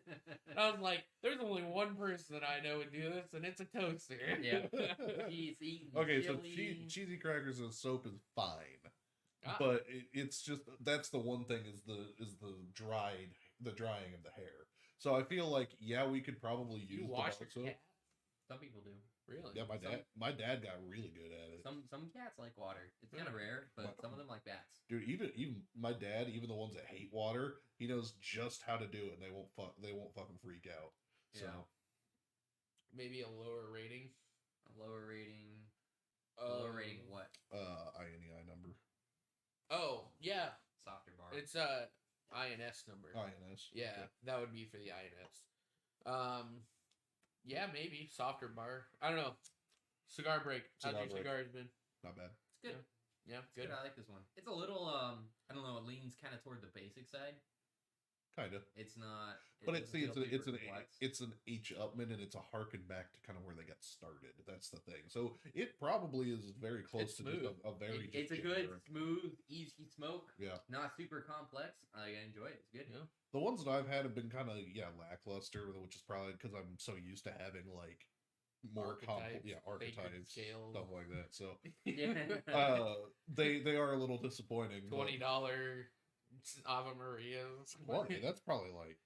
And I was like, "There's only one person that I know would do this, and it's a Toaster." Yeah. He's eating Okay, so chili. cheesy crackers and soap is fine, Ah. but it's just that's the one thing is the drying of the hair. So I feel like we could probably use You the wash bar your soap. cat? Some people do. Really? Yeah, my dad got really good at it. Some cats like water. It's kind of rare, but some of them like bats. Dude, even my dad, even the ones that hate water, he knows just how to do it, and they won't fucking freak out. So Yeah. Maybe a lower rating. A lower rating. Lower rating what? INEI number. Oh yeah, Softer bar. it's INS number. INS. Yeah, Okay. that would be for the INS. Yeah, maybe softer bar. I don't know. Cigar break. How's Cigar your break. cigars been? Not bad. It's good. Yeah, It's good. I like this one. It's a little I don't know, it leans kind of toward the basic side. Kind of. It's not. But doesn't feel super complex. it's an H Upman, and it's a harken back to kind of where they got started. That's the thing. So it probably is very close It's to just smooth. a very. It's a just good, generic- smooth, easy smoke. Yeah. Not super complex. I enjoy it. It's good. Yeah. The ones that I've had have been kind of lackluster, which is probably because I'm so used to having like more Archetypes, sacred archetypes, scales. stuff like that. So Yeah. they are a little disappointing. but- $20 Ave Marias. 20. That's probably like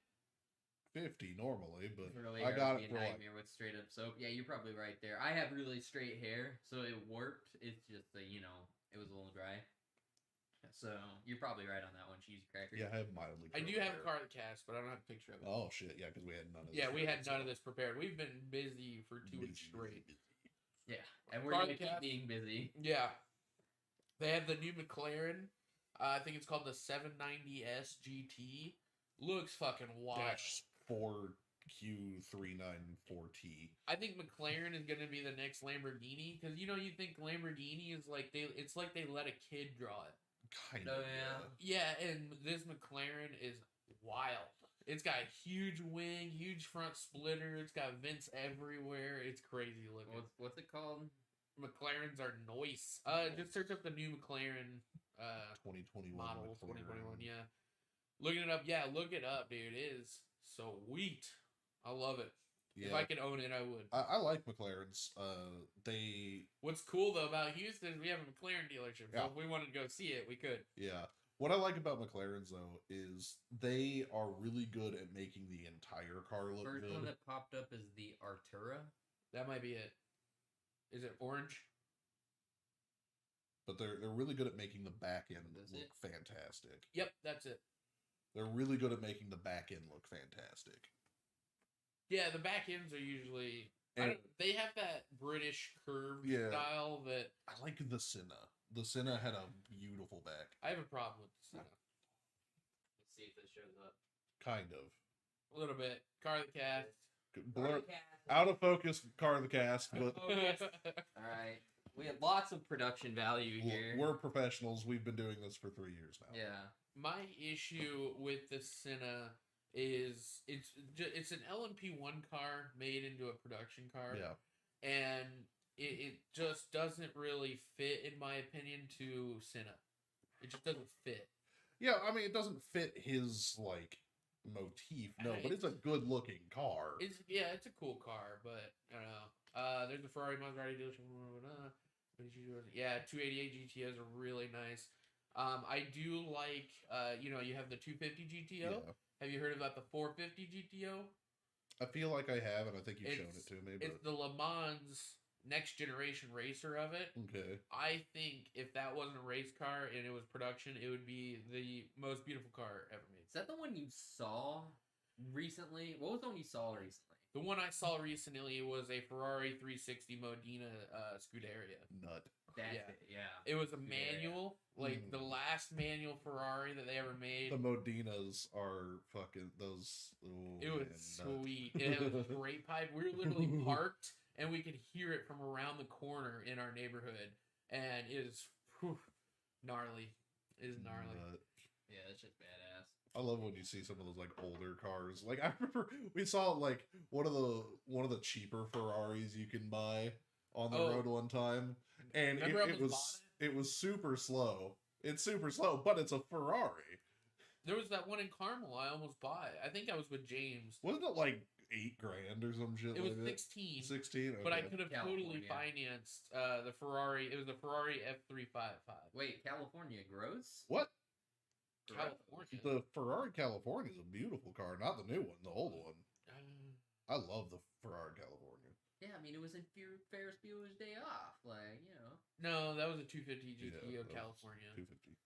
50 normally, but Really I got be it a for like nightmare with straight up soap. Yeah, you're probably right there. I have really straight hair, so it warped. It's just that it was a little dry. So you're probably right on that one, cheesy cracker. I have mildly. I do curly have hair. a card cast, but I don't have a picture of it. Oh shit! Yeah, because we had none of. Yeah, this we had prepared, none so- of this prepared. We've been busy for 2 weeks Busy, straight. busy. Yeah, and we're Card gonna keep cast. being busy. Yeah. They have the new McLaren. I think it's called the 790S GT. Looks fucking wild. Dash 4Q394T. I think McLaren is gonna be the next Lamborghini because you think Lamborghini is like it's like they let a kid draw it. Kind Oh, of. yeah. Yeah, and this McLaren is wild. It's got a huge wing, huge front splitter. It's got vents everywhere. It's crazy looking. What's it called? McLarens are nice. Just search up the new McLaren 2021 model, McLaren. 2021. Yeah, looking it up. Yeah, look it up, dude. It is sweet. I love it. Yeah. If I could own it, I would. I like McLarens. What's cool though about Houston is we have a McLaren dealership. So Yeah. if we wanted to go see it, we could. Yeah. What I like about McLarens though is they are really good at making the entire car look First good. one that popped up is the Artura. That might be it. Is it orange? But they're really good at making the back end That's look it? fantastic. Yep, that's it. They're really good at making the back end look fantastic. Yeah, the back ends are usually. They have that British curved Yeah. style that I like the Senna. The Senna had a beautiful back. I have a problem with. Let's see if this shows up. Kind of. A little bit. Car that cast. Blur, out of focus car of the cast, but All right. We have lots of production value here. we're professionals. We've been doing this for 3 years now. Yeah. My issue with the Senna is it's an LMP1 car made into a production car. Yeah. And it just doesn't really fit, in my opinion, to Senna. It just doesn't fit. Yeah, I mean, it doesn't fit his, like, motif, no, but it's a good-looking car. It's a cool car, but, I don't know. There's the Ferrari Maserati dealership. Yeah, 288 GTOs are really nice. I do like, you have the 250 GTO. Yeah. Have you heard about the 450 GTO? I feel like I have, and I think you've shown it to me. But... It's the Le Mans next generation racer of it. Okay. I think if that wasn't a race car and it was production, it would be the most beautiful car ever made. Is that the one you saw recently? What was the one you saw recently? The one I saw recently was a Ferrari 360 Modena Scuderia. Nut. That's Yeah. it, yeah. It was a manual, like the last manual Ferrari that they ever made. The Modenas are fucking those. Oh, It was sweet. It had a great pipe. We were literally parked, and we could hear it from around the corner in our neighborhood, and it is gnarly. It is gnarly. Yeah, that's just badass. I love when you see some of those like older cars. Like I remember we saw like one of the cheaper Ferraris you can buy on the road one time, and it was super slow. It's super slow, but it's a Ferrari. There was that one in Carmel I almost bought. I think I was with James. Wasn't it like $8,000 or some shit? It was like 16. 16, okay. But I could have totally California. financed the Ferrari. It was a Ferrari F355. Wait, California gross? What? California. The Ferrari California is a beautiful car, not the new one, the old one. I love the Ferrari California. Yeah, I mean, it was in Ferris Bueller's Day Off. Like, No, that was a 250 GTO Yeah, that was California. 250.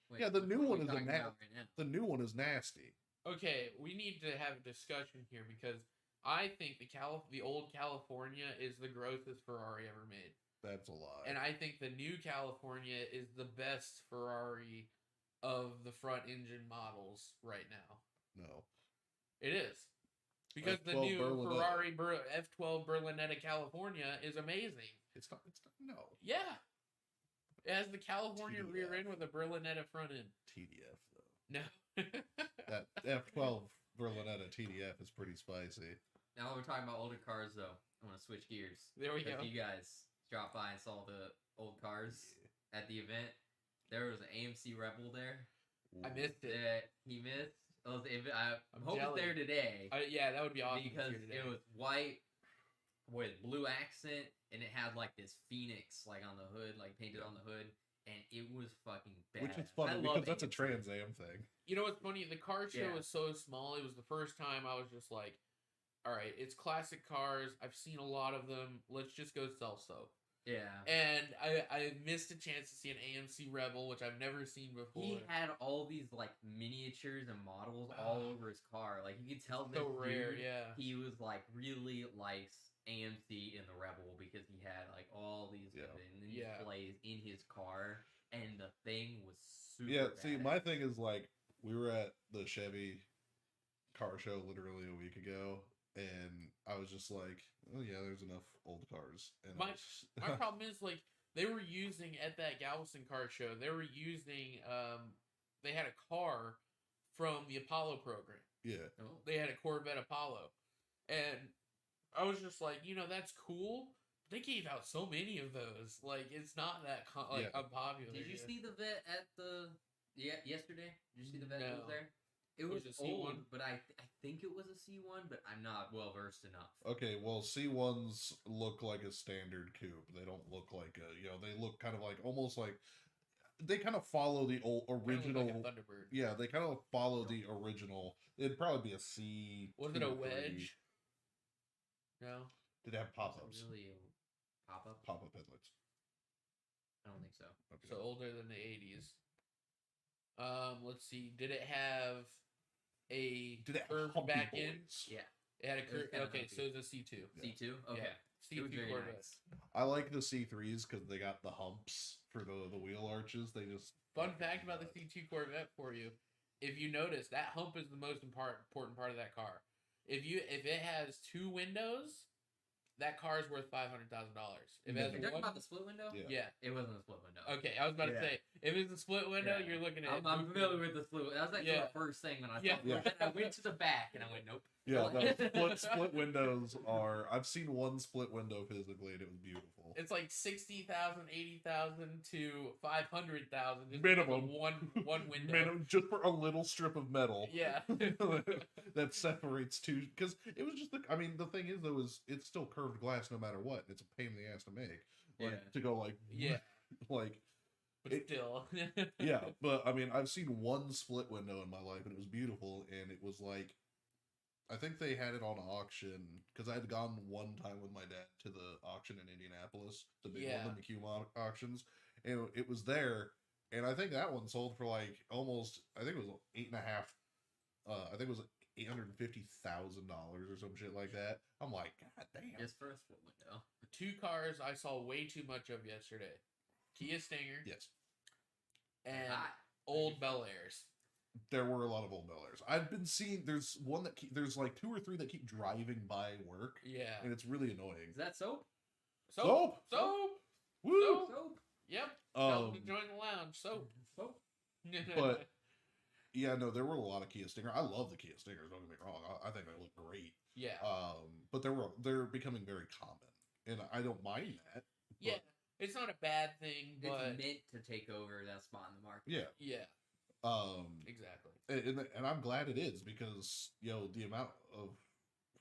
Wait, Yeah, the which new are one we is talking about right now? the new one is nasty. Okay, we need to have a discussion here because I think the old California is the grossest Ferrari ever made. That's a lie. And I think the new California is the best Ferrari of the front engine models right now. No. It is. Because the F12 new Berlinetta. Ferrari F12 Berlinetta California is amazing. It's not no. Yeah. It has the California TDF. rear end with a Berlinetta front end. TDF though. No. That F12 Berlinetta TDF is pretty spicy. Now that we're talking about older cars, though, I want to switch gears. There we go. If you guys dropped by and saw the old cars at the event, there was an AMC Rebel there. I missed it. That he missed. I'm hoping jealous. it's there today. Yeah, that would be awesome. Because it was white with blue accent, and it had like this phoenix like on the hood, like painted on the hood, and it was fucking bad. Which is funny because that's a Trans Am thing. You know what's funny? The car show Yeah. was so small. It was the first time I was just like, all right, it's classic cars. I've seen a lot of them. Let's just go sell-so. Yeah. And I missed a chance to see an AMC Rebel, which I've never seen before. He had all these like miniatures and models all over his car. Like you could tell this so rare, dude, yeah. he was like really likes AMC in the Rebel because he had like all these displays in his car, and the thing was super. Yeah, see, badass. my thing is like we were at the Chevy car show literally a week ago, and I was just like, oh yeah, there's enough old cars. And My problem is like they were using at that Galveston car show. They were using they had a car from the Apollo program. yeah, Oh. They had a Corvette Apollo, and I was just like, that's cool. They gave out so many of those. Like it's not that unpopular. Did you see the vet at the yesterday? Did you see the vet that was No. there? It was Was it a C1? old, but I think it was a C1, but I'm not well versed enough. okay. Well, C1s look like a standard coupe. They don't look like they look kind of like almost like they kind of follow the old original. Like a Thunderbird. Yeah, they kind of follow the original. It'd probably be a C. Was it a wedge? No. Did it have Was pop-ups? it really a pop-up? Pop-up headlights. I don't think so. Okay. So older than the 80s. Let's see. Did it have a Did it have curved humpy back end? boys? Yeah. It had a It was curve. kinda Okay, humpy. so it was a C2. C2? Okay. Yeah. It was C2 very Corvette. nice. I like the C3s because they got the humps for the wheel arches. They just Fun fact about the C2 Corvette for you. If you notice, that hump is the most important part of that car. If it has 2 windows, that car is worth $500,000. If it has You're talking about the split window? Yeah. It wasn't a split window. Okay, I was about to say, if it's a split window, you're looking at. I'm familiar with the split. That was actually the first thing when I thought. Yeah. Then I went to the back and I went, nope. Yeah, no, split windows are. I've seen one split window physically, and it was beautiful. It's like 60,000, 80,000 to 500,000 Minimum. One window. Minimum, just for a little strip of metal. Yeah. That separates two. Because it was just I mean, the thing is though, is it's still curved glass no matter what. It's a pain in the ass to make. Like to go like like. But still. Yeah, but I mean, I've seen one split window in my life, and it was beautiful, and it was like. I think they had it on auction because I had gone one time with my dad to the auction in Indianapolis, the big one, the McCune auctions, and it was there. And I think that one sold for like almost, I think it was $8.5. I think it was $850,000 or some shit like that. I'm like, God damn! Just for a split window. 2 cars I saw way too much of yesterday: Kia Stinger, yes, and old Bel Airs. There were a lot of old Bel Airs. I've been seeing. There's one that there's like 2 or 3 that keep driving by work. Yeah, and it's really annoying. Is that soap? Soap. Woo! Soap. Yep. Join the lounge. Soap. But yeah, no, there were a lot of Kia Stinger. I love the Kia Stingers. Don't get me wrong. I think they look great. Yeah. But they're becoming very common, and I don't mind that. Yeah, it's not a bad thing, but it's meant to take over that spot in the market. Yeah. Yeah. Exactly. And I'm glad it is because the amount of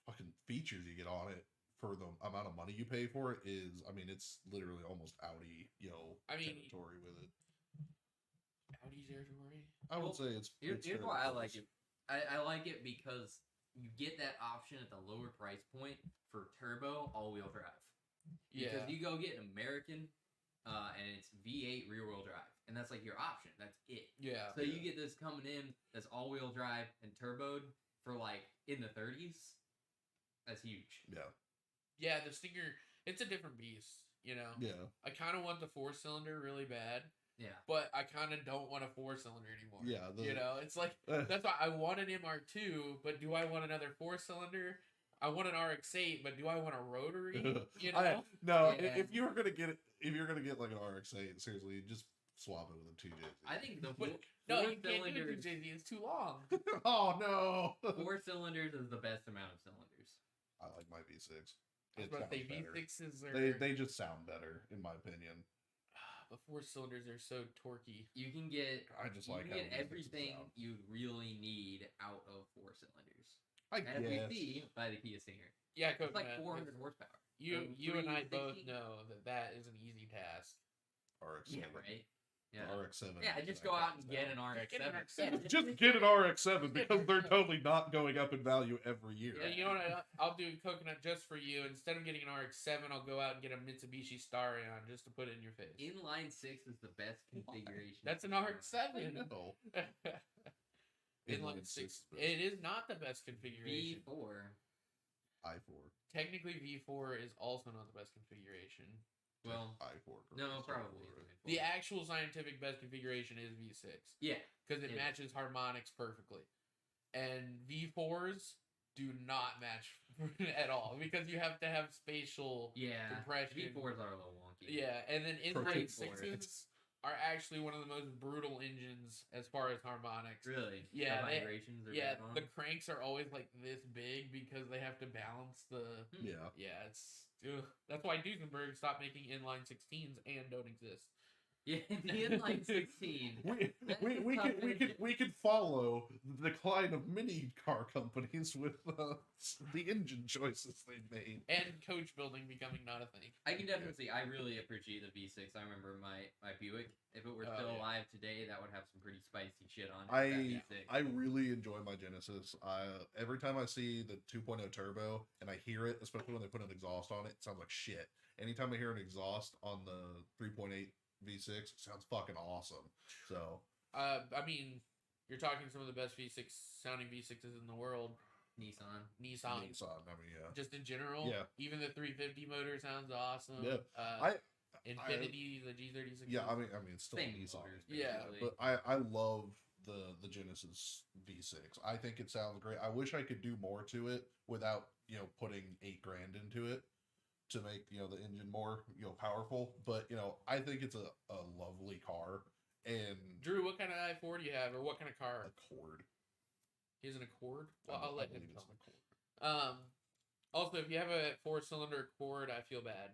fucking features you get on it for the amount of money you pay for it is, I mean, it's literally almost Audi, territory with it. Audi territory? I would say it's here's why I like it. I like it because you get that option at the lower price point for turbo all-wheel drive. Yeah. Because you go get an American, and it's V8 rear-wheel drive. And that's like your option. That's it. Yeah. So you get this coming in that's all-wheel drive and turboed for like in the 30s. That's huge. Yeah. Yeah, the Stinger, it's a different beast, Yeah. I kind of want the 4-cylinder really bad. Yeah. But I kind of don't want a 4-cylinder anymore. Yeah. It's like, that's why I want an MR2, but do I want another 4-cylinder? I want an RX-8, but do I want a rotary? If you're gonna get like an RX-8, seriously, just swap it with a 2JZ. I think the you can't do a 2JZ. It's too long. Oh no! 4 cylinders is the best amount of cylinders. I like my V6. I was about to say V6s are. They just sound better in my opinion. The 4 cylinders are so torquey. You can get. I just like you can get everything you really need out of 4 cylinders. As we see by the Kia Stinger. Yeah, it's like 400 horsepower. You and I both know that is an easy task. RX-7. Yeah, right. Yeah. RX-7. Yeah, just go out and get an RX-7. Just get an RX-7 because they're totally not going up in value every year. Yeah, you know what? I'll do coconut just for you. Instead of getting an RX-7, I'll go out and get a Mitsubishi Starion just to put it in your face. Inline 6 is the best configuration. That's an RX-7. No. Inline 6. It is not the best configuration. V4. I4. Technically, V4 is also not the best configuration. Well, I4. No, probably. The actual scientific best configuration is V6. Yeah. Because it matches harmonics perfectly. And V4s do not match at all. Because you have to have spatial compression. V4s are a little wonky. Yeah, and then inline 6s are actually one of the most brutal engines as far as harmonics. Really? Yeah. The vibrations are the cranks are always like this big because they have to balance the... Yeah. Yeah, it's... Ugh. That's why Duesenberg stopped making inline 16s and don't exist. Yeah, the inline 16. we could follow the decline of many car companies with the engine choices they made and coach building becoming not a thing. I can definitely see. I really appreciate the V6. I remember my Buick. If it were still alive today, that would have some pretty spicy shit on it. I really enjoy my Genesis. Every time I see the 2.0 turbo and I hear it, especially when they put an exhaust on it, it sounds like shit. Anytime I hear an exhaust on the 3.8 V6, it sounds fucking awesome. So, I mean, you're talking some of the best sounding V6s in the world. Nissan. I mean, yeah. Just in general. Yeah. Even the 350 motor sounds awesome. Yeah. Infinity, the G36. Yeah, I mean, it's still Same Nissan. motors, yeah, but I love the Genesis V6. I think it sounds great. I wish I could do more to it without, putting $8,000 into it to make, the engine more, powerful. But, I think it's a lovely car. And Drew, what kind of i4 do you have, or what kind of car? Accord. He has an Accord? Well, I I'll let him believe it's tell an me. Accord. Also, if you have a 4-cylinder Accord, I feel bad.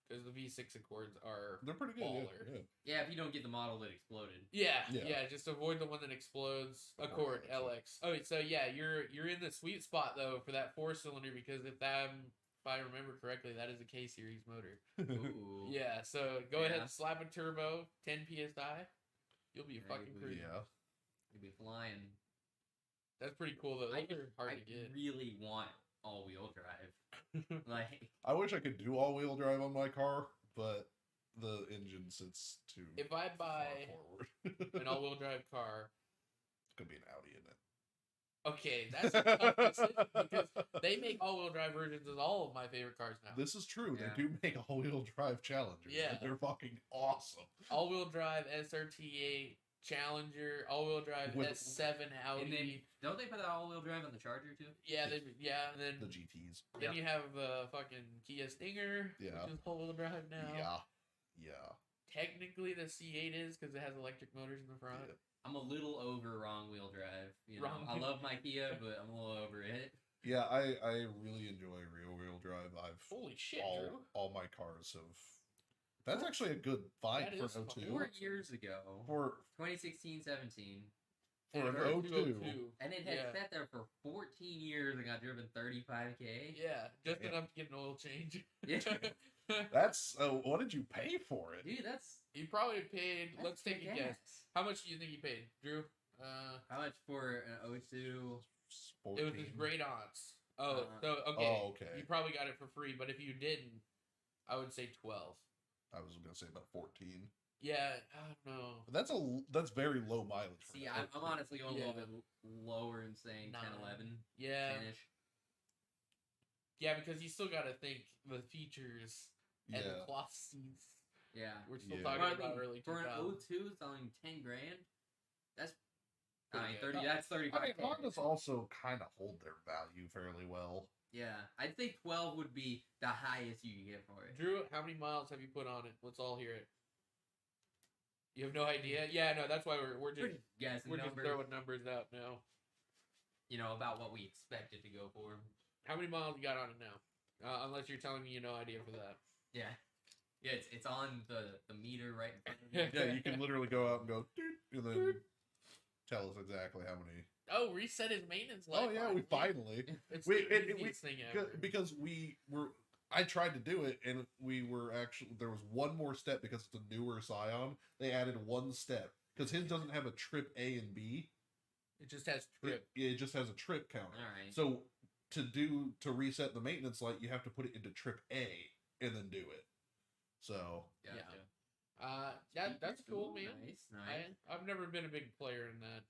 Because the V6 Accords are They're pretty good. baller. Yeah, if you don't get the model that exploded. Yeah, Yeah. just avoid the one that explodes. Accord LX. Oh, so yeah, you're in the sweet spot though for that 4-cylinder, because if I remember correctly, that is a K series motor. Ooh. Yeah, so go ahead and slap a turbo, 10 psi. You'll be fucking cruising. Yeah. You'll be flying. That's pretty cool though. Those are hard to get. I really want all-wheel drive. Like, I wish I could do all-wheel drive on my car, but the engine sits too If I buy far forward. an all-wheel drive car, It's gonna be an Audi, isn't it? okay, that's a tough decision because they make all-wheel drive versions of all of my favorite cars now. This is true. Yeah. They do make all-wheel drive Challengers. Yeah. And they're fucking awesome. All-wheel drive SRT8 Challenger, all-wheel drive With- S7 Audi. and then don't they put that all-wheel drive on the Charger too? and then The GTs. then you have the fucking Kia Stinger, Yeah. which is all-wheel drive now. Yeah. Technically, the C8 is because it has electric motors in the front. Yeah. I'm a little over wrong-wheel drive. Wrong- I love my Kia, but I'm a little over it. Yeah, I really enjoy rear-wheel drive. Holy shit, Drew. all my cars have. That's actually a good find That for is an fucking 02. 4 years ago, For 2016-17, for And an it was 02. and it had Yeah. sat there for 14 years and got driven 35K. Yeah, just Yeah. enough to get an oil change. Yeah. That's what did you pay for it? Dude, that's You probably paid. Let's take a gas. guess. How much do you think you paid, Drew? How much for an 02? It was his great aunts. Oh, so okay. Oh, okay. You probably got it for free, but if you didn't, I would say 12. I was gonna say about 14. Yeah, I don't know. But that's very low mileage. For See, an I'm honestly going Yeah. a little bit lower and saying 10, 11, Yeah, 10-ish. yeah, because you still got to think the features and the Yeah. cloth seats. Yeah. We're still Yeah. talking But I about mean, early for an 2000s. 02 selling 10 grand, that's Pretty I mean, good. 30. That's 35. I mean, Hondas also kind of hold their value fairly well. Yeah, I'd say 12 would be the highest you can get for it. Drew, how many miles have you put on it? Let's all hear it. You have no idea? Yeah, no, that's why we're We're just just guessing we're just numbers, throwing numbers out now. about what we expected to go for. Uh, How many miles you got on it now? Unless you're telling me you no idea for that. Yeah, it's on the meter right in front of me. Yeah, you can literally go out and go, "Doot," and then tell us exactly how many. Oh, reset his maintenance life. Oh yeah, we finally. It's we- the we- easiest thing ever. Because we were, I tried to do it, and we were actually there was one more step because it's a newer Scion. They added one step because his doesn't have a trip A and B. It just has trip. It just has a trip counter. All right. So to reset the maintenance light, you have to put it into trip A and then do it. So That's cool, man. Nice. I've never been a big player in that.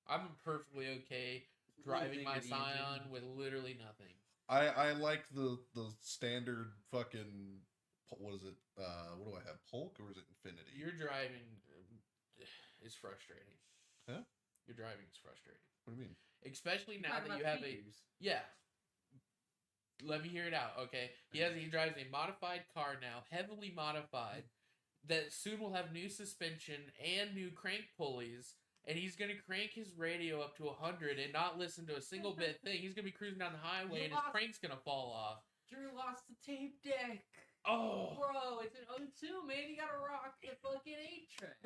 I'm perfectly okay driving Losing my the Scion engine. with literally nothing. I like the standard fucking what is it? What do I have? Polk or is it Infinity? Your driving is frustrating. Huh? Your driving is frustrating, What do you mean? especially now Talking that you about have features. yeah. Let me hear it out, okay? He drives a modified car now, heavily modified, that soon will have new suspension and new crank pulleys, and he's gonna crank his radio up to 100 and not listen to a single bit thing. He's gonna be cruising down the highway and his crank's gonna fall off. Drew lost the tape deck. Oh, Bro, it's an 02, man. You gotta rock the fucking 8-track.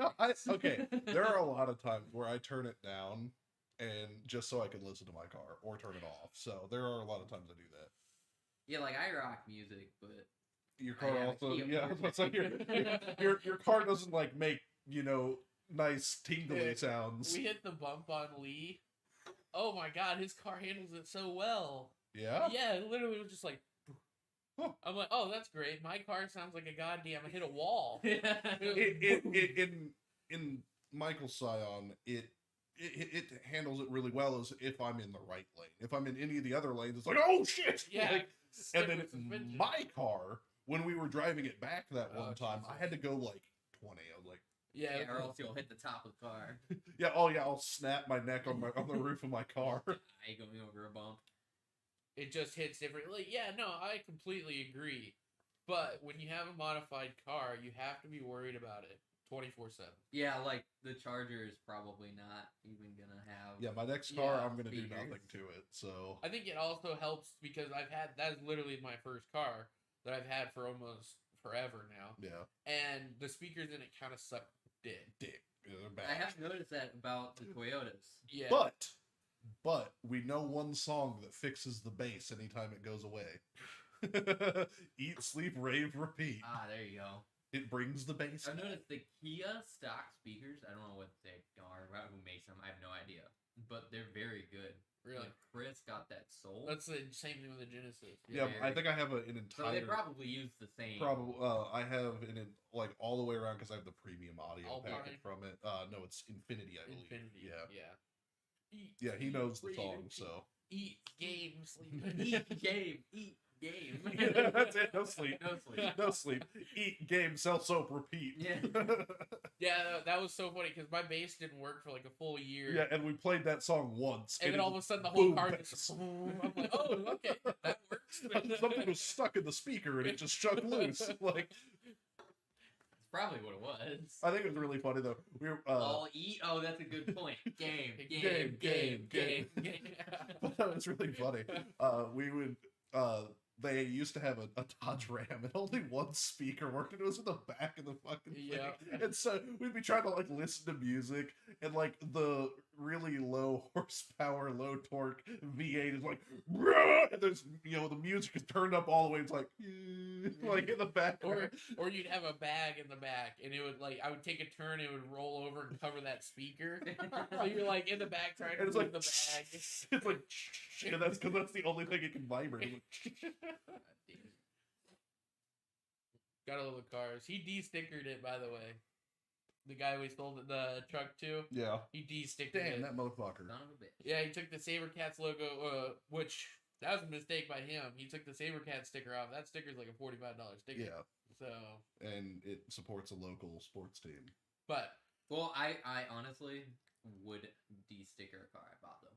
No, okay. There are a lot of times where I turn it down and just so I can listen to my car or turn it off. So there are a lot of times I do that. Yeah, like I rock music, but Your I car have a also, Kia yeah. I was about to say, Forte. your car doesn't like make nice tingly Yeah. sounds. we hit the bump on Lee. Oh my god, his car handles it so well. Yeah. Yeah, it literally was just like. Huh. I'm like, oh, that's great. My car sounds like a goddamn hit a wall. In Michael's Scion, it handles it really well as if I'm in the right lane. If I'm in any of the other lanes, it's like, oh shit! Yeah. Like, stick and then with suspension. my car, when we were driving it back that Oh, one time, I Jesus. had to go like 20. I was like, Yeah. or else you'll hit the top of the car. Yeah. Oh yeah. I'll snap my neck on the roof of my car. I going over a bump. It just hits differently. Yeah, no, I completely agree. But when you have a modified car, you have to be worried about it 24/7. Yeah, like the Charger is probably not even gonna have. Yeah, my next car, Yeah, I'm gonna do speakers. nothing to it. So I think it also helps because that is literally my first car that I've had for almost forever now. yeah, And the speakers in it kind of suck dick. dick. Yeah, they're I bad. have noticed that about the Toyotas. Yeah. But we know one song that fixes the bass anytime it goes away. Eat, sleep, rave, repeat. Ah, there you go. It brings the bass. I've noticed the Kia stock speakers. I don't know what they are, who makes them. I have no idea, but they're very good. Really? Like Chris got that soul. That's the same thing with the Genesis. Yeah, I think I have an So they entire. probably use the same. Probably, I have like all the way around because I have the premium audio Alpine? packet from it. No, it's Infinity, I believe. Infinity. Yeah, Yeah. Eat, yeah, he knows the sleep, song, repeat. so. Eat, game, sleep. Eat game. Eat game. That's it. No sleep. No sleep. No sleep. Eat, game, sell soap, repeat. Yeah. Yeah, that was so funny because my bass didn't work for like a full year. Yeah, and we played that song once. And then it all of a sudden the whole boom, car bass. just. I'm like, oh, okay, that works. Something was stuck in the speaker and it just shook loose. Like, That's probably what it was. I think it was really funny though. We were, All eat. Oh, that's a good point. Game. Game. But that was really funny. We would they used to have a Dodge Ram and only one speaker worked and it was in the back of the fucking thing. Yeah. And so we'd be trying to like listen to music and like the really low horsepower, low torque V8 is like, and there's, you know, the music is turned up all the way. It's like, like in the back. Or you'd have a bag in the back, and it would like I would take a turn, it would roll over and cover that speaker. So you're like in the back trying to and it's move like the bag. It's like, and that's because that's the only thing it can vibrate. Gotta love the cars. He de-stickered it, by the way. The guy we sold the truck to, Yeah. he de-stickered Damn, it. that motherfucker. Son of a bitch. Yeah, he took the SaberCats logo, which that was a mistake by him. He took the SaberCat sticker off. That sticker's like a $45 sticker. Yeah. So, And it supports a local sports team. but Well, I honestly would de-sticker a car I bought though.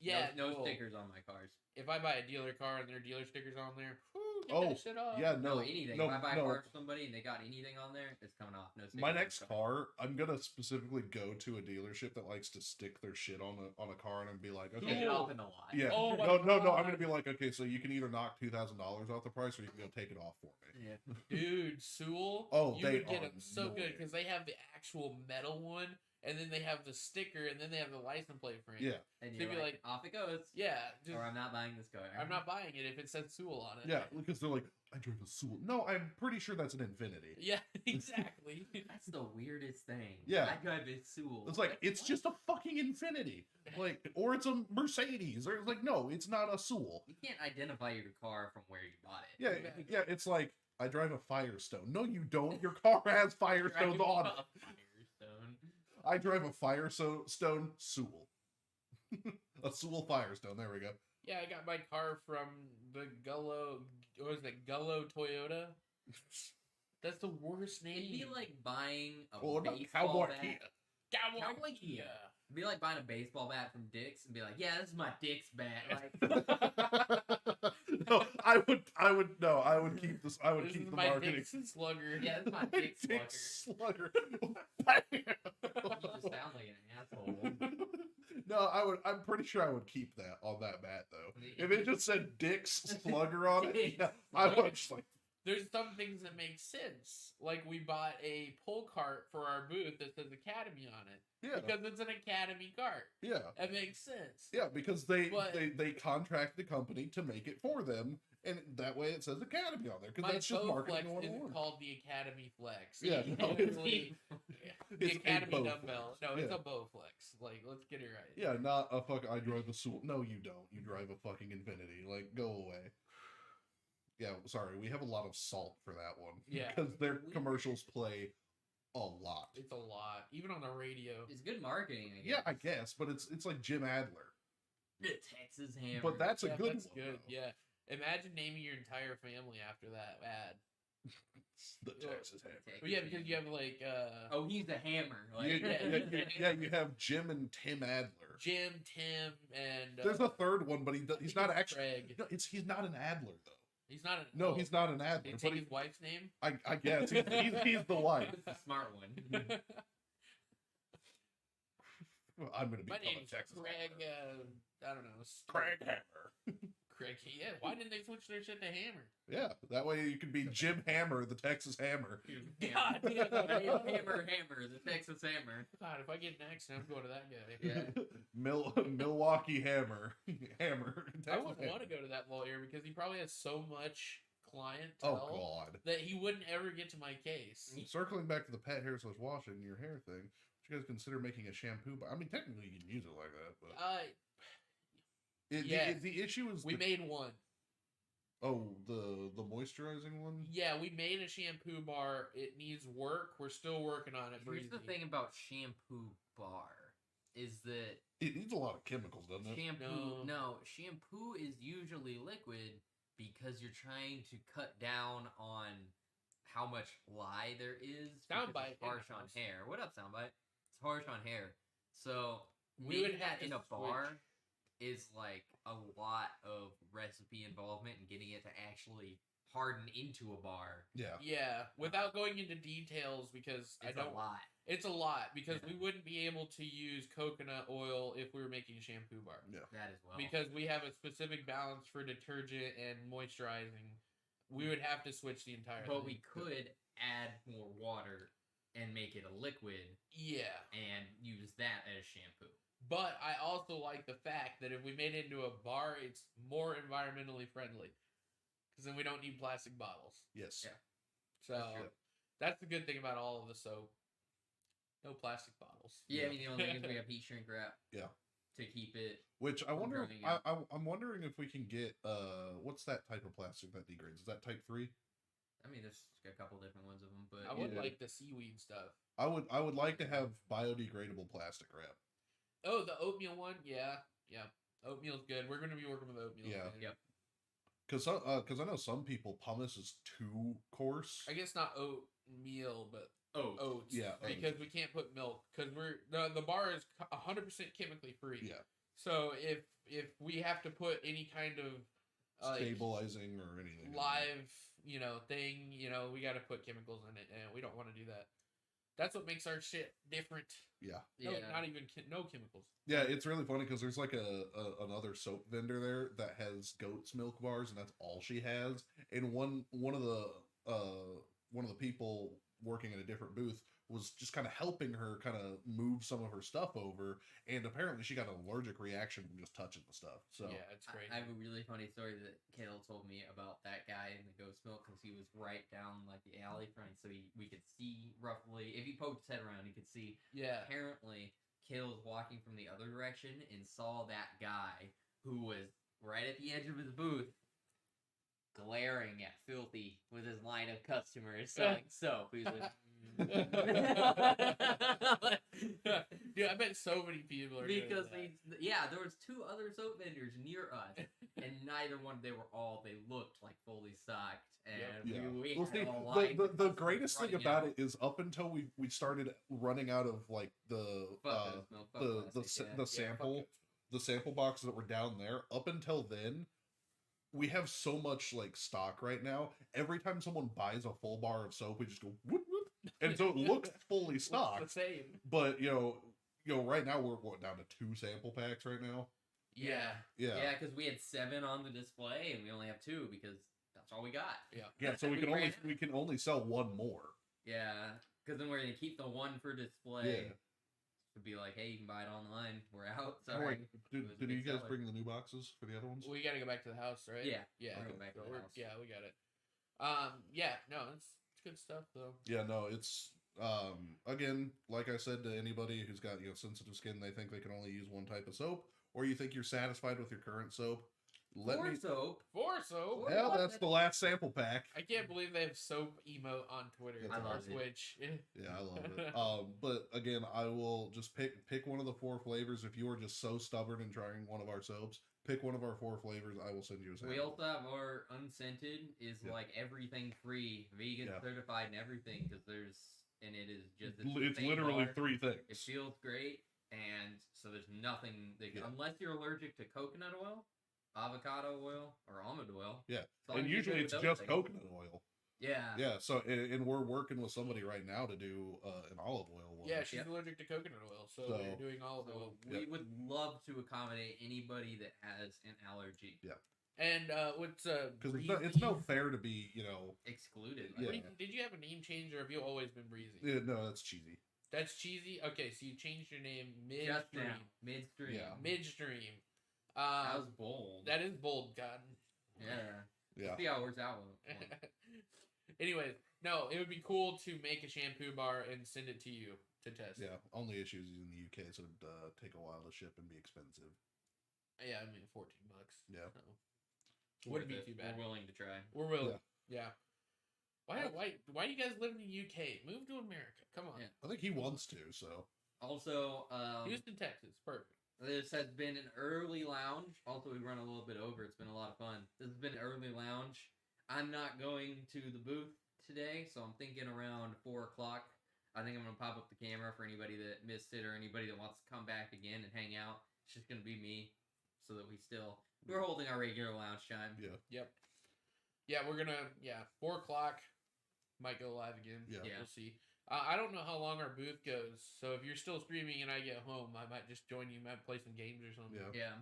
yeah, No well, stickers on my cars. If I buy a dealer car and their dealer stickers on there, whew, get Oh, that shit off. Yeah, No, no, anything. no, if I buy a no. car for somebody and they got anything on there, it's coming off. No stickers. My on the next car, I'm gonna specifically go to a dealership that likes to stick their shit on a car and be like, Take okay, it off in the lot. yeah, Oh my no, I'm God. gonna be like, okay, so you can either knock $2,000 off the price or you can go take it off for me. Yeah. Dude, Sewell, Oh, you they would get are them so good annoying. because they have the actual metal one, and then they have the sticker, and then they have the license plate frame. Yeah, And They'd you're be like, off it goes. Yeah, just, Or I'm not buying this car. I'm not buying it if it says Sewell on it. yeah, because they're like, I drove a Sewell. No, I'm pretty sure that's an Infinity. Yeah, exactly. That's the weirdest thing. Yeah. I drive a Sewell. It's like it's what? just a fucking Infinity, like, or it's a Mercedes, or it's like, no, it's not a Sewell. You can't identify your car from where you bought it. Yeah, yeah, it's like I drive a Firestone. No, you don't. Your car has Firestones on it. Firestone. I drive a Firestone Sewell. A Sewell Firestone. There we go. Yeah, I got my car from the Gullo. What was it? Gullo Toyota. That's the worst name. It'd be like buying a Well, what about baseball Cowboy bat. Kia? Cowboy Kia. It'd be like buying a baseball bat from Dick's and be like, yeah, this is my Dick's bat. Like, No, I would keep this. I would This keep is the my marketing. Dixon Slugger. yeah, this is my Dick's Dick slugger. Slugger. You just sound like an asshole. No, I'm pretty sure I would keep that on that bat though. If it just said Dick's Slugger on it, Dick's yeah, I Slugger. would just like. There's some things that make sense. Like we bought a pull cart for our booth that says Academy on it. Yeah, Because it's an Academy cart. yeah, That makes sense. yeah. Because they But- they contract the company to make it for them, and that way it says Academy on there. Because My that's just Bowflex marketing isn't 101. called the Academy Flex. Yeah, It's no, it's- literally the It's a Academy Bowflex. dumbbell. No, it's Yeah. a Bowflex. Like, let's get it right. Yeah, not a fuck. I drive a Sewell. No, you don't. You drive a fucking Infinity. Like, go away. Yeah, sorry. We have a lot of salt for that one. Yeah. Because their commercials play a lot. It's a lot. Even on the radio. It's good marketing, I guess. Yeah, I guess, but it's like Jim Adler. The Texas Hammer. But that's a Yeah, good that's one. good. though. Yeah. Imagine naming your entire family after that ad. The Texas Hammer. But yeah, because you have like Oh, he's a hammer. Like, You have Jim and Tim Adler. Jim, Tim, and There's a third one, but he's not actually. Craig. No, he's not an Adler though. He's not an. No, he's not an Adler. Did he But take his wife's name? I guess he's the wife. the smart one. I'm gonna be My called name's Texas Craig. Hammer. I don't know. Craig Hammer. Craig. Yeah. Why didn't they switch their shit to Hammer? Yeah, that way you can be Jim Hammer, the Texas Hammer. God damn. Hammer, the Texas Hammer. God, if I get an accident, I'm going to that guy. Yeah. Milwaukee Hammer. Hammer. I wouldn't want to go to that lawyer because he probably has so much clientele Oh God. that he wouldn't ever get to my case. Circling back to the pet hair slash washing your hair thing, would you guys consider making a shampoo? I mean, technically you can use it like that, but yeah. the issue is We made one. Oh, the moisturizing one? Yeah, we made a shampoo bar. It needs work. We're still working on it. Here's the thing about shampoo bar is that It needs a lot of chemicals, doesn't it? shampoo is usually liquid because you're trying to cut down on how much lye there is. Soundbite. It's harsh on hair. What up, Soundbite? It's harsh on hair. So We would making have that in to a bar is like a lot of recipe involvement and getting it to actually harden into a bar. Yeah. Yeah, without going into details because It's a lot. It's a lot because we wouldn't be able to use coconut oil if we were making a shampoo bar. Yeah. That as well. Because we have a specific balance for detergent and moisturizing. We would have to switch the entire But thing. we could add more water and make it a liquid Yeah. and use that as shampoo. But I also like the fact that if we made it into a bar, it's more environmentally friendly. Because then we don't need plastic bottles. Yes. Yeah. So that's the good thing about all of the soap. No plastic bottles. Yeah, I mean, the only thing is we have heat shrink wrap. Yeah. To keep it. Which I wonder. Drying out. I'm wondering if we can get what's that type of plastic that degrades? Is that type 3? I mean, there's a couple different ones of them, but I would like the seaweed stuff. I would like to have biodegradable plastic wrap. Oh, the oatmeal one? Yeah. Oatmeal's good. We're going to be working with oatmeal. Yeah. again. Yep. Because I know some people pumice is too coarse. I guess not oatmeal, but Oats. oats. Yeah, Because we can't put milk. Because the bar is 100% chemically free. Yeah. So if we have to put any kind of Stabilizing or anything. live, thing, we got to put chemicals in it, and we don't want to do that. That's what makes our shit different. Yeah. No, not even no chemicals. Yeah, it's really funny because there's like another soap vendor there that has goat's milk bars, and that's all she has. And one of the people working at a different booth was just kind of helping her kind of move some of her stuff over, and apparently she got an allergic reaction from just touching the stuff. So yeah, it's crazy. I have a really funny story that Kale told me about that guy in the ghost milk because he was right down like the alley front, so we could see roughly. If he poked his head around, he could see. Yeah. Apparently, Kale was walking from the other direction and saw that guy who was right at the edge of his booth, glaring at Filthy with his line of customers selling soap. He was like. Dude, I bet so many people are Because doing that. there was 2 other soap vendors near us, and neither one they looked like fully stocked, and we well, had see, a line the greatest thing running about out. it is up until we started running out of like the sample boxes that were down there. Up until then, we have so much like stock right now. Every time someone buys a full bar of soap, we just go whoop whoop, and so it looks fully stocked. It's the same. But right now we're down to 2 sample packs right now. Yeah, because we had 7 on the display, and we only have 2 because that's all we got. Yeah. So we can only sell 1 more. Yeah, because then we're gonna keep the 1 for display. To be like, hey, you can buy it online. We're out. Sorry. Did you guys bring the new boxes for the other ones? We got to go back to the house, right? Yeah. We're going back to the house. Yeah, we got it. No, it's good stuff though. Yeah, no, it's again, like I said to anybody who's got sensitive skin, they think they can only use one type of soap, or you think you're satisfied with your current soap. Soap. For soap. Hell, that's the last sample pack. I can't believe they have soap emote on Twitter. I or love it. Twitch. Yeah, I love it. But again, I will just pick one of the 4 flavors. If you are just so stubborn in trying one of our soaps, pick one of our 4 flavors. I will send you a sample. We also have our Unscented is Yeah. like everything free, vegan Yeah. certified and everything because it is just the It's same literally bar. 3 things. It feels great, and so there's nothing that, Yeah. unless you're allergic to coconut oil, avocado oil, or almond oil. Yeah. as long And as you're usually good it's with those just things. coconut oil. Yeah. Yeah, so and we're working with somebody right now to do an olive oil one. Yeah, she's Yep. allergic to coconut oil, so So- we're doing olive So oil. we Yep. would love to accommodate anybody that has an allergy. Yeah. And what's Because it's no fair to be, Excluded. Yeah. Like, Did you have a name change, or have you always been Breezy? yeah, no, that's cheesy. That's cheesy. Okay, so you changed your name just midstream. now, midstream. Yeah. Midstream. That was bold. That is bold, God. Yeah. Yeah. Let's see how it works out. Anyways, no, it would be cool to make a shampoo bar and send it to you to test. Yeah. Only issue is in the UK, so it'd take a while to ship and be expensive. Yeah, I mean $14. Yeah. So wouldn't be too bad. We're willing to try. We're willing. Yeah. Why do you guys live in the UK? Move to America. Come on. Yeah. I think he wants to, so. Also, Houston, Texas. Perfect. this has been an early lounge. Also, we run a little bit over. It's been a lot of fun. This has been an early lounge. I'm not going to the booth today, so I'm thinking around 4 o'clock. I think I'm going to pop up the camera for anybody that missed it or anybody that wants to come back again and hang out. It's just going to be me, so that we're holding our regular lounge time. Yeah. Yep. Yeah, we're gonna 4 o'clock. Might go live again. Yeah. Yeah. We'll see. I don't know how long our booth goes, so if you're still streaming and I get home, I might just join you. Might play some games or something. Yeah. Yeah.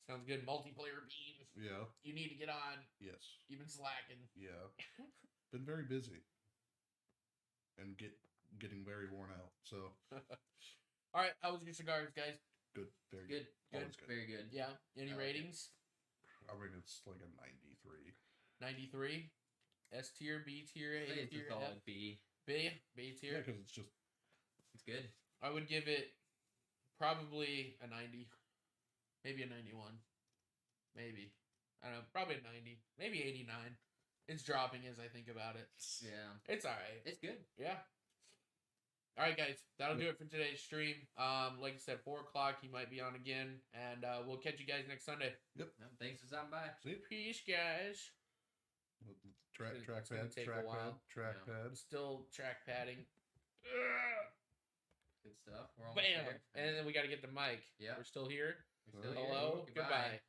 Sounds good. Multiplayer beam. Yeah. You need to get on. Yes. You've been slacking. Yeah. Been very busy. And getting very worn out. So All right, how was your cigars, guys? good. Very Good. Good. Always good. Very good. Yeah. Any I like it. ratings? I mean, it's like a 93. 93. S tier, B tier, I think A it's tier, a solid F, B. B Yeah, tier. because it's just. It's good. I would give it probably a 90, maybe a 91, maybe. I don't know, probably a 90, maybe 89. It's dropping as I think about it. Yeah. It's all right. It's good. Yeah. All right, guys. That'll do it for today's stream. Like I said, 4 o'clock. He might be on again, and we'll catch you guys next Sunday. Thanks for stopping by. See? Peace, guys. Trackpad, gonna take a while. trackpad. Still track padding. Good stuff. We're almost Bam. there. And then we got to get the mic. Yeah. We're still here. We're still here. Hello. Goodbye.